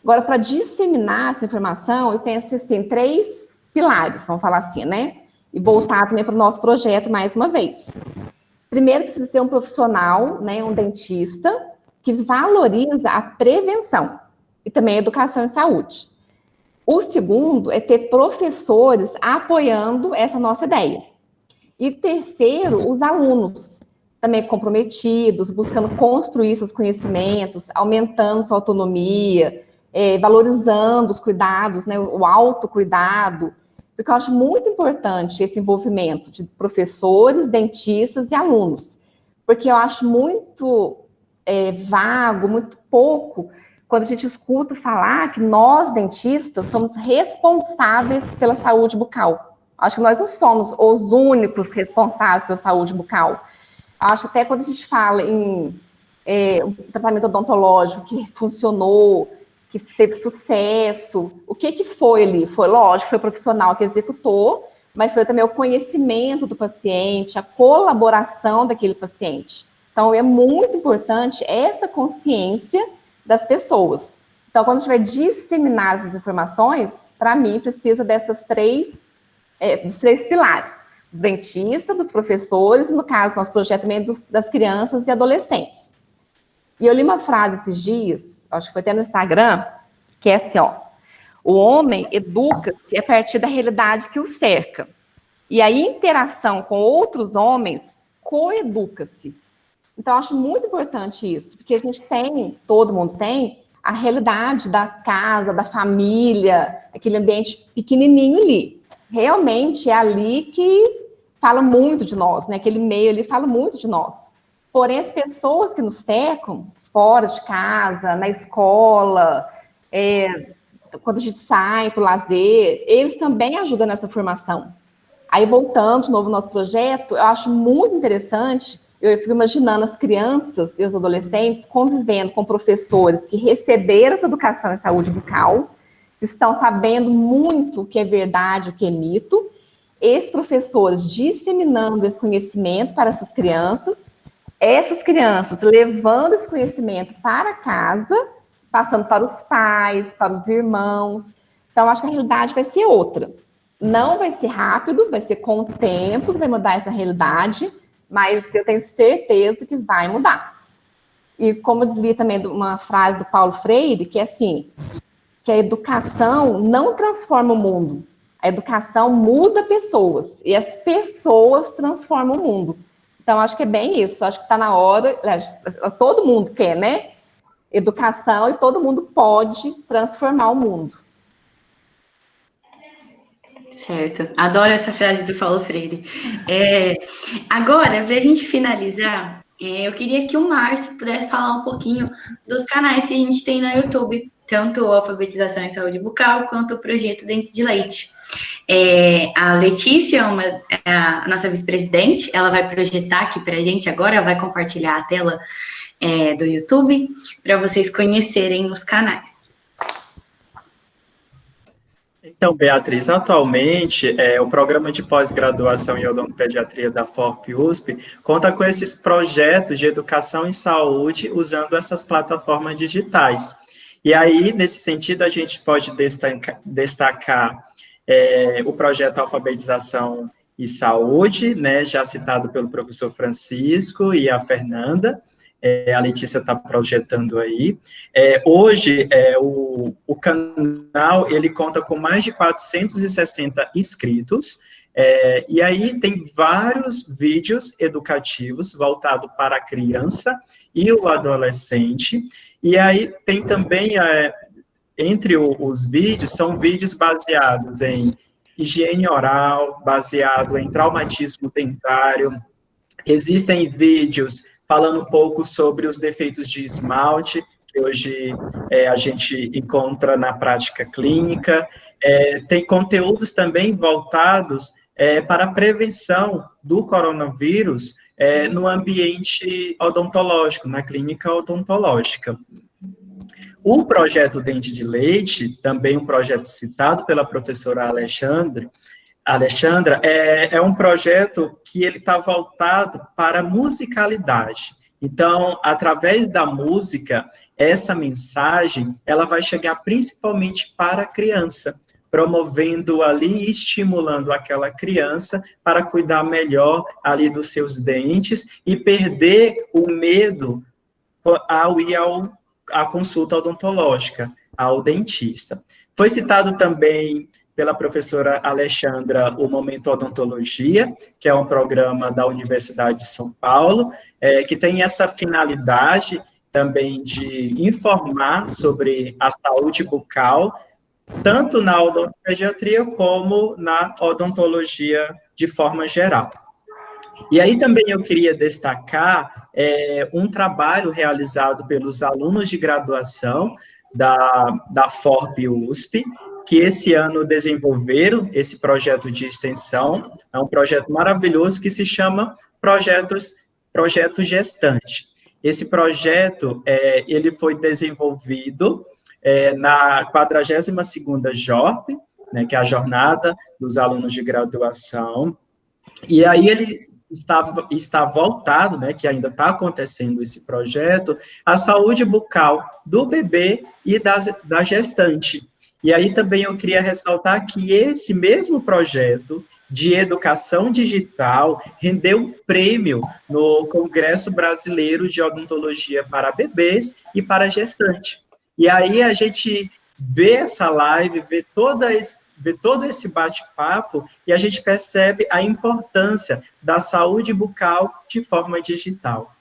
Agora, para disseminar essa informação, eu penso assim, 3 pilares, vamos falar assim, né? E voltar também para o nosso projeto mais uma vez. Primeiro, precisa ter um profissional, né, um dentista, que valoriza a prevenção e também a educação em saúde. O segundo é ter professores apoiando essa nossa ideia. E terceiro, os alunos, também comprometidos, buscando construir seus conhecimentos, aumentando sua autonomia, valorizando os cuidados, né, o autocuidado, porque eu acho muito importante esse envolvimento de professores, dentistas e alunos, porque eu acho muito vago, muito pouco, quando a gente escuta falar que nós, dentistas, somos responsáveis pela saúde bucal. Acho que nós não somos os únicos responsáveis pela saúde bucal. Acho até quando a gente fala em um tratamento odontológico que funcionou, que teve sucesso, o que foi ali? Foi, lógico, foi o profissional que executou, mas foi também o conhecimento do paciente, a colaboração daquele paciente. Então, é muito importante essa consciência das pessoas. Então, quando a gente vai disseminar essas informações, para mim, precisa dos 3 pilares. dentistas, dos professores, e no caso, nosso projeto também das crianças e adolescentes. E eu li uma frase esses dias, acho que foi até no Instagram, que é assim, ó, o homem educa-se a partir da realidade que o cerca. E a interação com outros homens coeduca-se. Então, eu acho muito importante isso, porque a gente tem, todo mundo tem, a realidade da casa, da família, aquele ambiente pequenininho ali. Realmente é ali que fala muito de nós, né? Aquele meio ali fala muito de nós. Porém, as pessoas que nos cercam, fora de casa, na escola, quando a gente sai para o lazer, eles também ajudam nessa formação. Aí, voltando de novo ao nosso projeto, eu acho muito interessante, eu fico imaginando as crianças e os adolescentes convivendo com professores que receberam essa educação em saúde bucal, estão sabendo muito o que é verdade, o que é mito, esses professores disseminando esse conhecimento para essas crianças levando esse conhecimento para casa, passando para os pais, para os irmãos. Então, acho que a realidade vai ser outra. Não vai ser rápido, vai ser com o tempo que vai mudar essa realidade, mas eu tenho certeza que vai mudar. E como eu li também uma frase do Paulo Freire, que é assim, que a educação não transforma o mundo, a educação muda pessoas, e as pessoas transformam o mundo. Então, acho que é bem isso, acho que está na hora, todo mundo quer, né? Educação, e todo mundo pode transformar o mundo. Certo, adoro essa frase do Paulo Freire. Agora, para a gente finalizar, eu queria que o Márcio pudesse falar um pouquinho dos canais que a gente tem no YouTube, tanto a Alfabetização em Saúde Bucal, quanto o Projeto Dente de Leite. A Letícia, a nossa vice-presidente, ela vai projetar aqui para a gente agora, vai compartilhar a tela do YouTube, para vocês conhecerem os canais. Então, Beatriz, atualmente, o programa de pós-graduação em odontopediatria da FORP-USP conta com esses projetos de educação em saúde usando essas plataformas digitais. E aí, nesse sentido, a gente pode destacar o projeto Alfabetização e Saúde, né, já citado pelo professor Francisco e a Fernanda, a Letícia está projetando aí. Hoje, o canal, ele conta com mais de 460 inscritos, e aí tem vários vídeos educativos voltados para a criança e o adolescente, e aí tem também, entre os vídeos, são vídeos baseados em higiene oral, baseado em traumatismo dentário, existem vídeos falando um pouco sobre os defeitos de esmalte, que hoje a gente encontra na prática clínica. Tem conteúdos também voltados para a prevenção do coronavírus no ambiente odontológico, na clínica odontológica. O projeto Dente de Leite, também um projeto citado pela professora Alexandra, é um projeto que ele está voltado para a musicalidade. Então, através da música, essa mensagem, ela vai chegar principalmente para a criança, promovendo ali, estimulando aquela criança para cuidar melhor ali dos seus dentes e perder o medo ao ir à consulta odontológica, ao dentista. Foi citado também pela professora Alexandra, o Momento Odontologia, que é um programa da Universidade de São Paulo, que tem essa finalidade também de informar sobre a saúde bucal, tanto na odontopediatria como na odontologia de forma geral. E aí também eu queria destacar um trabalho realizado pelos alunos de graduação da FORP-USP, que esse ano desenvolveram esse projeto de extensão, é um projeto maravilhoso que se chama Projeto Gestante. Esse projeto, ele foi desenvolvido na 42ª JORP, né, que é a Jornada dos Alunos de Graduação, e aí ele está voltado, né, que ainda está acontecendo esse projeto, à saúde bucal do bebê e da gestante. E aí também eu queria ressaltar que esse mesmo projeto, de educação digital, rendeu um prêmio no Congresso Brasileiro de Odontologia para Bebês e para Gestante. E aí a gente vê essa live, vê todo esse bate-papo e a gente percebe a importância da saúde bucal de forma digital.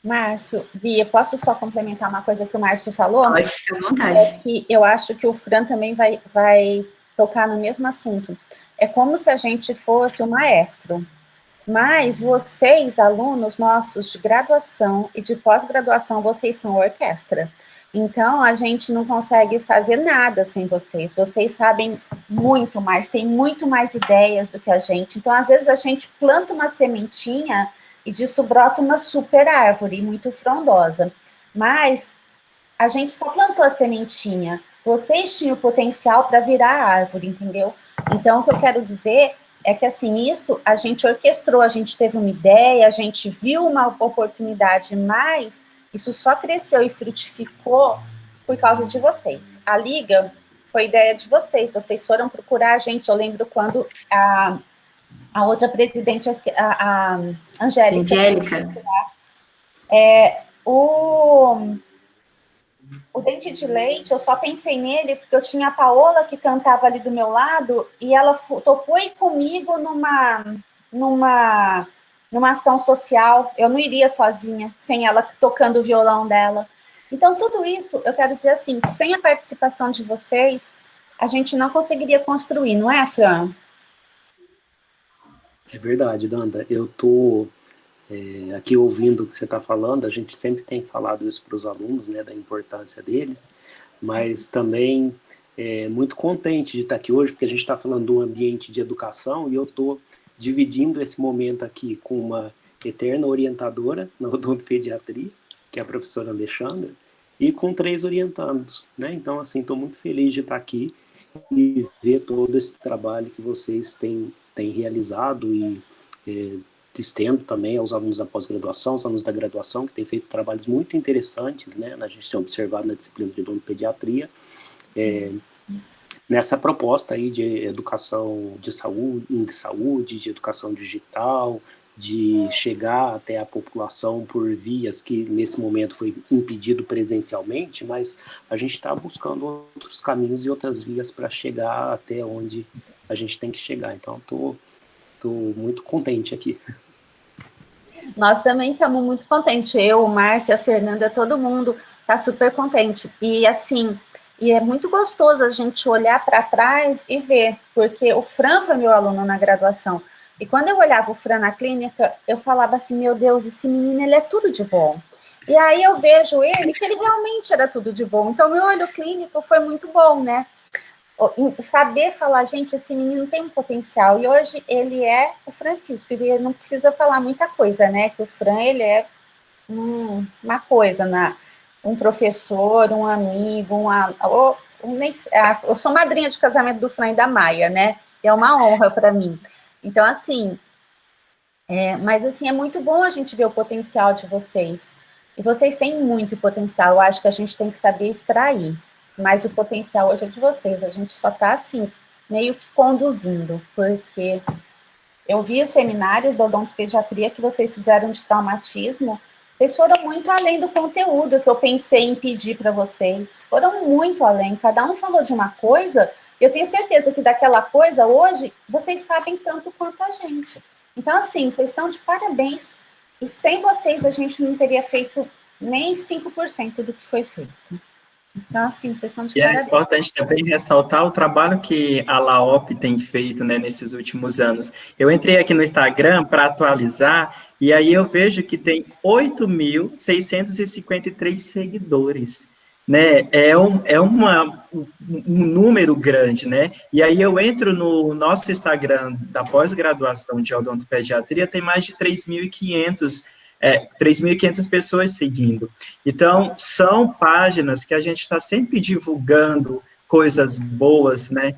Márcio, Bia, posso só complementar uma coisa que o Márcio falou? Pode ficar à vontade. É que eu acho que o Fran também vai tocar no mesmo assunto. É como se a gente fosse o maestro, mas vocês, alunos nossos de graduação e de pós-graduação, vocês são orquestra. Então, a gente não consegue fazer nada sem vocês. Vocês sabem muito mais, têm muito mais ideias do que a gente. Então, às vezes, a gente planta uma sementinha e disso brota uma super árvore, muito frondosa. Mas a gente só plantou a sementinha. Vocês tinham potencial para virar árvore, entendeu? Então, o que eu quero dizer é que, assim, isso a gente orquestrou, a gente teve uma ideia, a gente viu uma oportunidade, mas isso só cresceu e frutificou por causa de vocês. A Liga foi ideia de vocês foram procurar a gente. Eu lembro quando a outra presidente, a Angélica. O Dente de Leite, eu só pensei nele porque eu tinha a Paola que cantava ali do meu lado e ela topou ir comigo numa ação social. Eu não iria sozinha, sem ela tocando o violão dela. Então, tudo isso, eu quero dizer assim, que sem a participação de vocês, a gente não conseguiria construir, não é, Fran? É verdade, Danda. Eu estou aqui ouvindo o que você está falando, a gente sempre tem falado isso para os alunos, né, da importância deles, mas também muito contente de estar aqui hoje, porque a gente está falando do ambiente de educação e eu estou dividindo esse momento aqui com uma eterna orientadora na odontopediatria, que é a professora Alexandra, e com 3 orientandos, né? Então, assim, estou muito feliz de estar aqui e ver todo esse trabalho que vocês têm realizado e estendo também aos alunos da pós-graduação, aos alunos da graduação, que têm feito trabalhos muito interessantes, né? A gente tem observado na disciplina de odontopediatria, nessa proposta aí de educação de saúde, de educação digital, de chegar até a população por vias que nesse momento foi impedido presencialmente, mas a gente está buscando outros caminhos e outras vias para chegar até onde a gente tem que chegar. Então, estou muito contente aqui. Nós também estamos muito contentes. Eu, Márcia, a Fernanda, todo mundo está super contente. E assim, e é muito gostoso a gente olhar para trás e ver, porque o Fran foi meu aluno na graduação. E quando eu olhava o Fran na clínica, eu falava assim, meu Deus, esse menino, ele é tudo de bom. E aí eu vejo ele, que ele realmente era tudo de bom. Então, meu olho clínico foi muito bom, né? Saber falar, gente, esse menino tem um potencial. E hoje ele é o Francisco, ele não precisa falar muita coisa, né? Que o Fran, ele é uma coisa, um professor, um amigo, eu sou madrinha de casamento do Fran e da Maia, né? E é uma honra para mim. Então, assim, mas assim, é muito bom a gente ver o potencial de vocês. E vocês têm muito potencial, eu acho que a gente tem que saber extrair. Mas o potencial hoje é de vocês, a gente só está, assim, meio que conduzindo, porque eu vi os seminários da odontopediatria que vocês fizeram de traumatismo, vocês foram muito além do conteúdo que eu pensei em pedir para vocês, foram muito além, cada um falou de uma coisa, eu tenho certeza que daquela coisa, hoje, vocês sabem tanto quanto a gente. Então, assim, vocês estão de parabéns, e sem vocês a gente não teria feito nem 5% do que foi feito. Então, assim, vocês estão de parabéns. É importante também ressaltar o trabalho que a LAOP tem feito, né, nesses últimos anos. Eu entrei aqui no Instagram para atualizar, e aí eu vejo que tem 8.653 seguidores, né? É um número grande, né? E aí eu entro no nosso Instagram da pós-graduação de odontopediatria, tem mais de 3.500 pessoas seguindo. Então, são páginas que a gente está sempre divulgando coisas boas, né?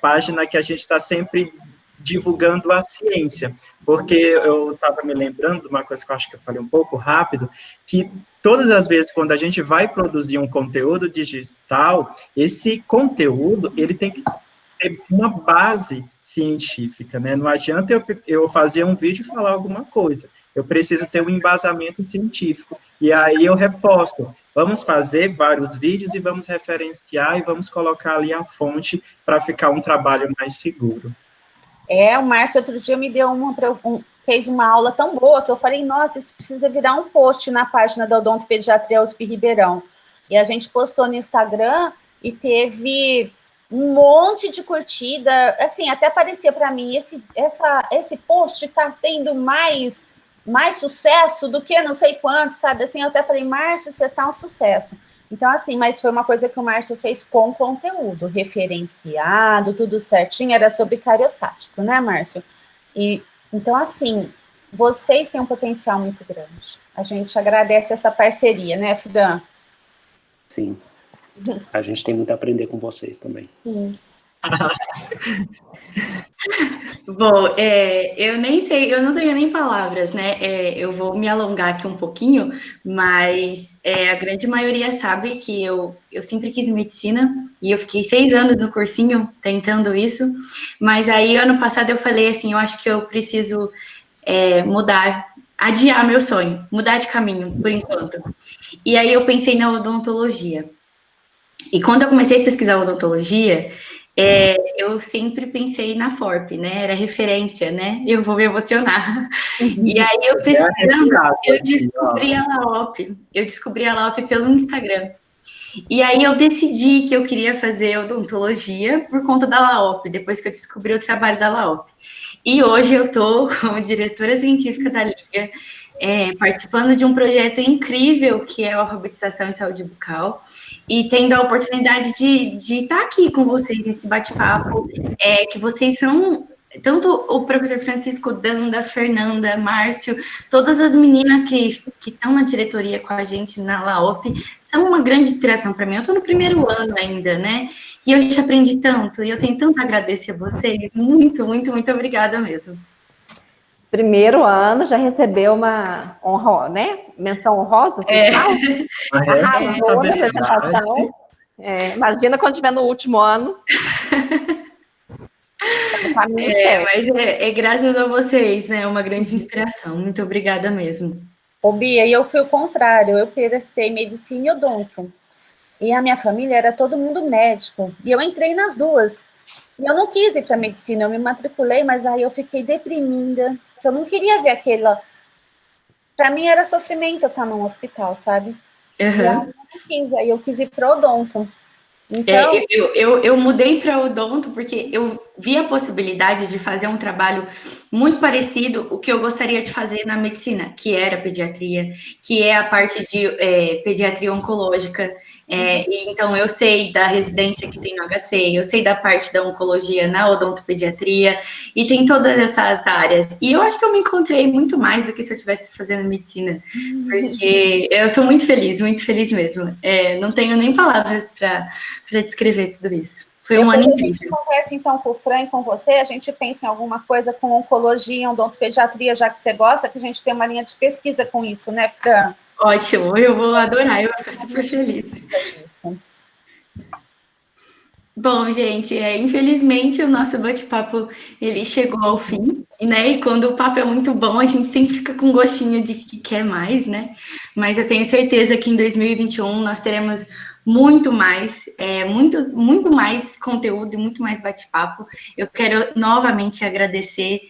Página que a gente está sempre divulgando a ciência, porque eu estava me lembrando de uma coisa que eu acho que eu falei um pouco rápido, que todas as vezes quando a gente vai produzir um conteúdo digital, esse conteúdo, ele tem que ter uma base científica, né? Não adianta eu fazer um vídeo e falar alguma coisa. Eu preciso ter um embasamento científico. E aí eu reforço. Vamos fazer vários vídeos e vamos referenciar e vamos colocar ali a fonte para ficar um trabalho mais seguro. O Márcio outro dia me deu fez uma aula tão boa que eu falei, nossa, isso precisa virar um post na página da Odontopediatria USP Ribeirão. E a gente postou no Instagram e teve um monte de curtida, assim, até parecia para mim, esse post está tendo mais sucesso do que não sei quanto, sabe? Assim, eu até falei, Márcio, você tá um sucesso. Então, assim, mas foi uma coisa que o Márcio fez com conteúdo, referenciado, tudo certinho, era sobre cariostático, né, Márcio? E, então, assim, vocês têm um potencial muito grande. A gente agradece essa parceria, né, Fran? Sim. A gente tem muito a aprender com vocês também. Sim. Bom, eu nem sei, eu não tenho nem palavras, né? Eu vou me alongar aqui um pouquinho, mas a grande maioria sabe que eu sempre quis medicina e eu fiquei 6 anos no cursinho tentando isso, mas aí ano passado eu falei assim, eu acho que eu preciso adiar meu sonho, mudar de caminho por enquanto. E aí eu pensei na odontologia. E quando eu comecei a pesquisar odontologia, eu sempre pensei na FORP, né? Era referência, né? Eu vou me emocionar. E aí, eu pesquisando, eu descobri a LAOP. Eu descobri a LAOP pelo Instagram. E aí, eu decidi que eu queria fazer odontologia por conta da LAOP, depois que eu descobri o trabalho da LAOP. E hoje eu estou como diretora científica da Liga, participando de um projeto incrível que é a alfabetização em saúde bucal e tendo a oportunidade de estar aqui com vocês nesse bate-papo, que vocês são, tanto o professor Francisco, Danda, Fernanda, Márcio, todas as meninas que estão na diretoria com a gente na LAOP, são uma grande inspiração para mim. Eu estou no primeiro ano ainda, né? E eu já aprendi tanto, e eu tenho tanto a agradecer a vocês. Muito, muito, muito obrigada mesmo. Primeiro ano, já recebeu uma honra, né? Menção honrosa, vocês falam? Arrasou na apresentação. Imagina quando estiver no último ano. Mas graças a vocês, né? Uma grande inspiração. Muito obrigada mesmo. Ô, Bia, e eu fui o contrário. Eu prestei medicina e odonto. E a minha família era todo mundo médico. E eu entrei nas duas. E eu não quis ir para medicina, eu me matriculei, mas aí eu fiquei deprimida. Eu não queria ver aquela... Para mim era sofrimento eu estar num hospital, sabe? Uhum. E aí eu não quis, aí eu quis ir para odonto. Então... eu mudei para odonto porque eu vi a possibilidade de fazer um trabalho muito parecido o que eu gostaria de fazer na medicina, que era pediatria, que é a parte de pediatria oncológica. E então, eu sei da residência que tem no HC, eu sei da parte da oncologia na odontopediatria, e tem todas essas áreas. E eu acho que eu me encontrei muito mais do que se eu estivesse fazendo medicina, porque eu estou muito feliz mesmo. Não tenho nem palavras para descrever tudo isso. Foi um ano incrível. A gente conversa, então, com o Fran e com você, a gente pensa em alguma coisa com oncologia, odontopediatria, já que você gosta, que a gente tem uma linha de pesquisa com isso, né, Fran? Ótimo, eu vou adorar, eu vou ficar super feliz. Bom, gente, infelizmente o nosso bate-papo ele chegou ao fim, né? E quando o papo é muito bom, a gente sempre fica com gostinho de que quer mais, né? Mas eu tenho certeza que em 2021 nós teremos muito mais, muito mais conteúdo e muito mais bate-papo. Eu quero novamente agradecer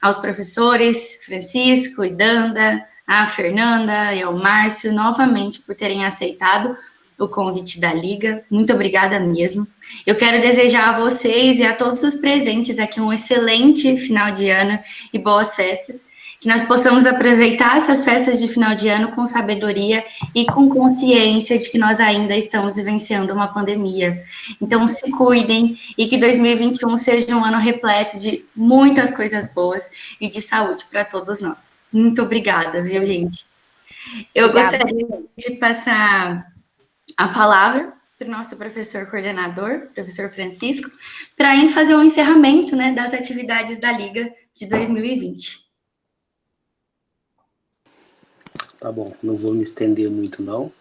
aos professores Francisco e Danda, a Fernanda e ao Márcio, novamente por terem aceitado o convite da Liga. Muito obrigada mesmo. Eu quero desejar a vocês e a todos os presentes aqui um excelente final de ano e boas festas. Que nós possamos aproveitar essas festas de final de ano com sabedoria e com consciência de que nós ainda estamos vivenciando uma pandemia. Então, se cuidem e que 2021 seja um ano repleto de muitas coisas boas e de saúde para todos nós. Muito obrigada, viu, gente? Eu gostaria de passar a palavra para o nosso professor coordenador, professor Francisco, para ir fazer o encerramento, né, das atividades da Liga de 2020. Tá bom, não vou me estender muito, não.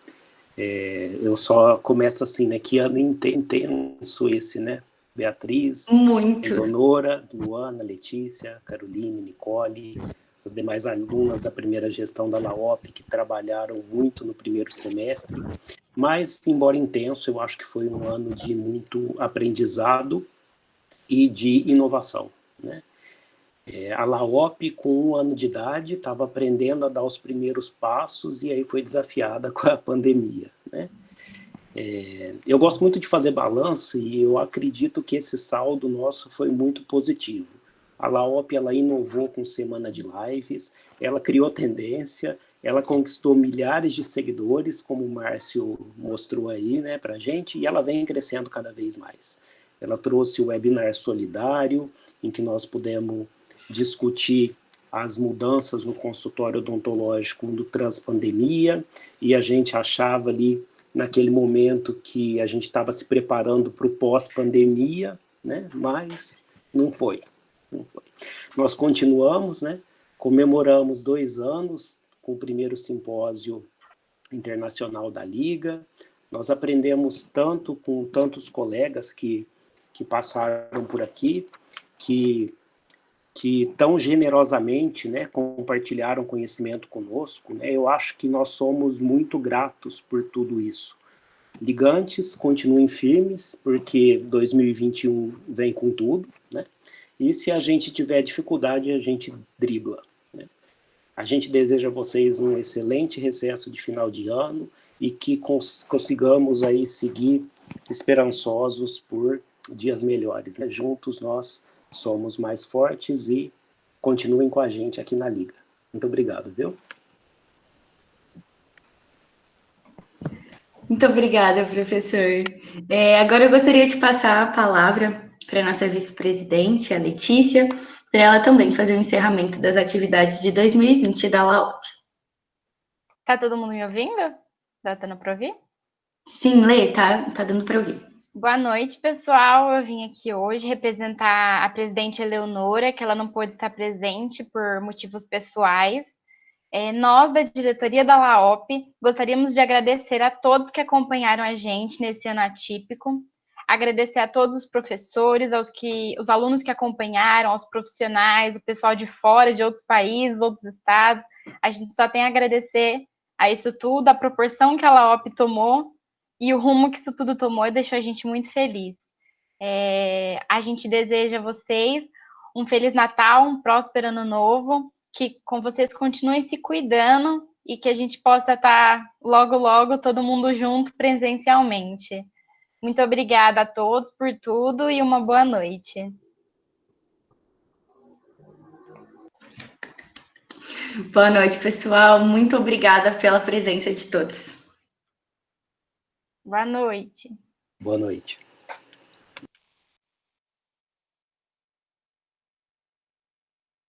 Eu só começo assim, né, que ano intenso esse, né? Beatriz, Muito. Eleonora, Luana, Letícia, Caroline, Nicole, as demais alunas da primeira gestão da LAOP que trabalharam muito no primeiro semestre, mas, embora intenso, eu acho que foi um ano de muito aprendizado e de inovação, né? A LAOP, com 1 ano de idade, estava aprendendo a dar os primeiros passos e aí foi desafiada com a pandemia, né? Eu gosto muito de fazer balanço e eu acredito que esse saldo nosso foi muito positivo. A LAOP, ela inovou com semana de lives, ela criou tendência, ela conquistou milhares de seguidores, como o Márcio mostrou aí, né, para a gente, e ela vem crescendo cada vez mais. Ela trouxe o webinar solidário, em que nós pudemos discutir as mudanças no consultório odontológico do transpandemia, e a gente achava ali, naquele momento, que a gente estava se preparando para o pós-pandemia, né? Mas não foi. Nós continuamos, né? Comemoramos 2 anos com o primeiro simpósio internacional da Liga. Nós aprendemos tanto com tantos colegas que passaram por aqui, que tão generosamente, né, compartilharam conhecimento conosco, né? Eu acho que nós somos muito gratos por tudo isso. Ligantes, continuem firmes, porque 2021 vem com tudo, né? E se a gente tiver dificuldade, a gente dribla, né? A gente deseja a vocês um excelente recesso de final de ano e que consigamos aí seguir esperançosos por dias melhores, né? Juntos nós somos mais fortes e continuem com a gente aqui na Liga. Muito obrigado, viu? Muito obrigada, professor. Agora eu gostaria de passar a palavra para a nossa vice-presidente, a Letícia, para ela também fazer o encerramento das atividades de 2020 da LAOP. Tá todo mundo me ouvindo? Tá dando para ouvir? Sim, Lê, tá dando para ouvir. Boa noite, pessoal. Eu vim aqui hoje representar a presidente Eleonora, que ela não pôde estar presente por motivos pessoais. Nós, da diretoria da LAOP, gostaríamos de agradecer a todos que acompanharam a gente nesse ano atípico, agradecer a todos os professores, os alunos que acompanharam, aos profissionais, o pessoal de fora, de outros países, outros estados. A gente só tem a agradecer a isso tudo, a proporção que a LAOP tomou e o rumo que isso tudo tomou e deixou a gente muito feliz. A gente deseja a vocês um Feliz Natal, um próspero Ano Novo, que com vocês continuem se cuidando e que a gente possa estar logo, logo todo mundo junto presencialmente. Muito obrigada a todos por tudo e uma boa noite. Boa noite, pessoal. Muito obrigada pela presença de todos. Boa noite. Boa noite.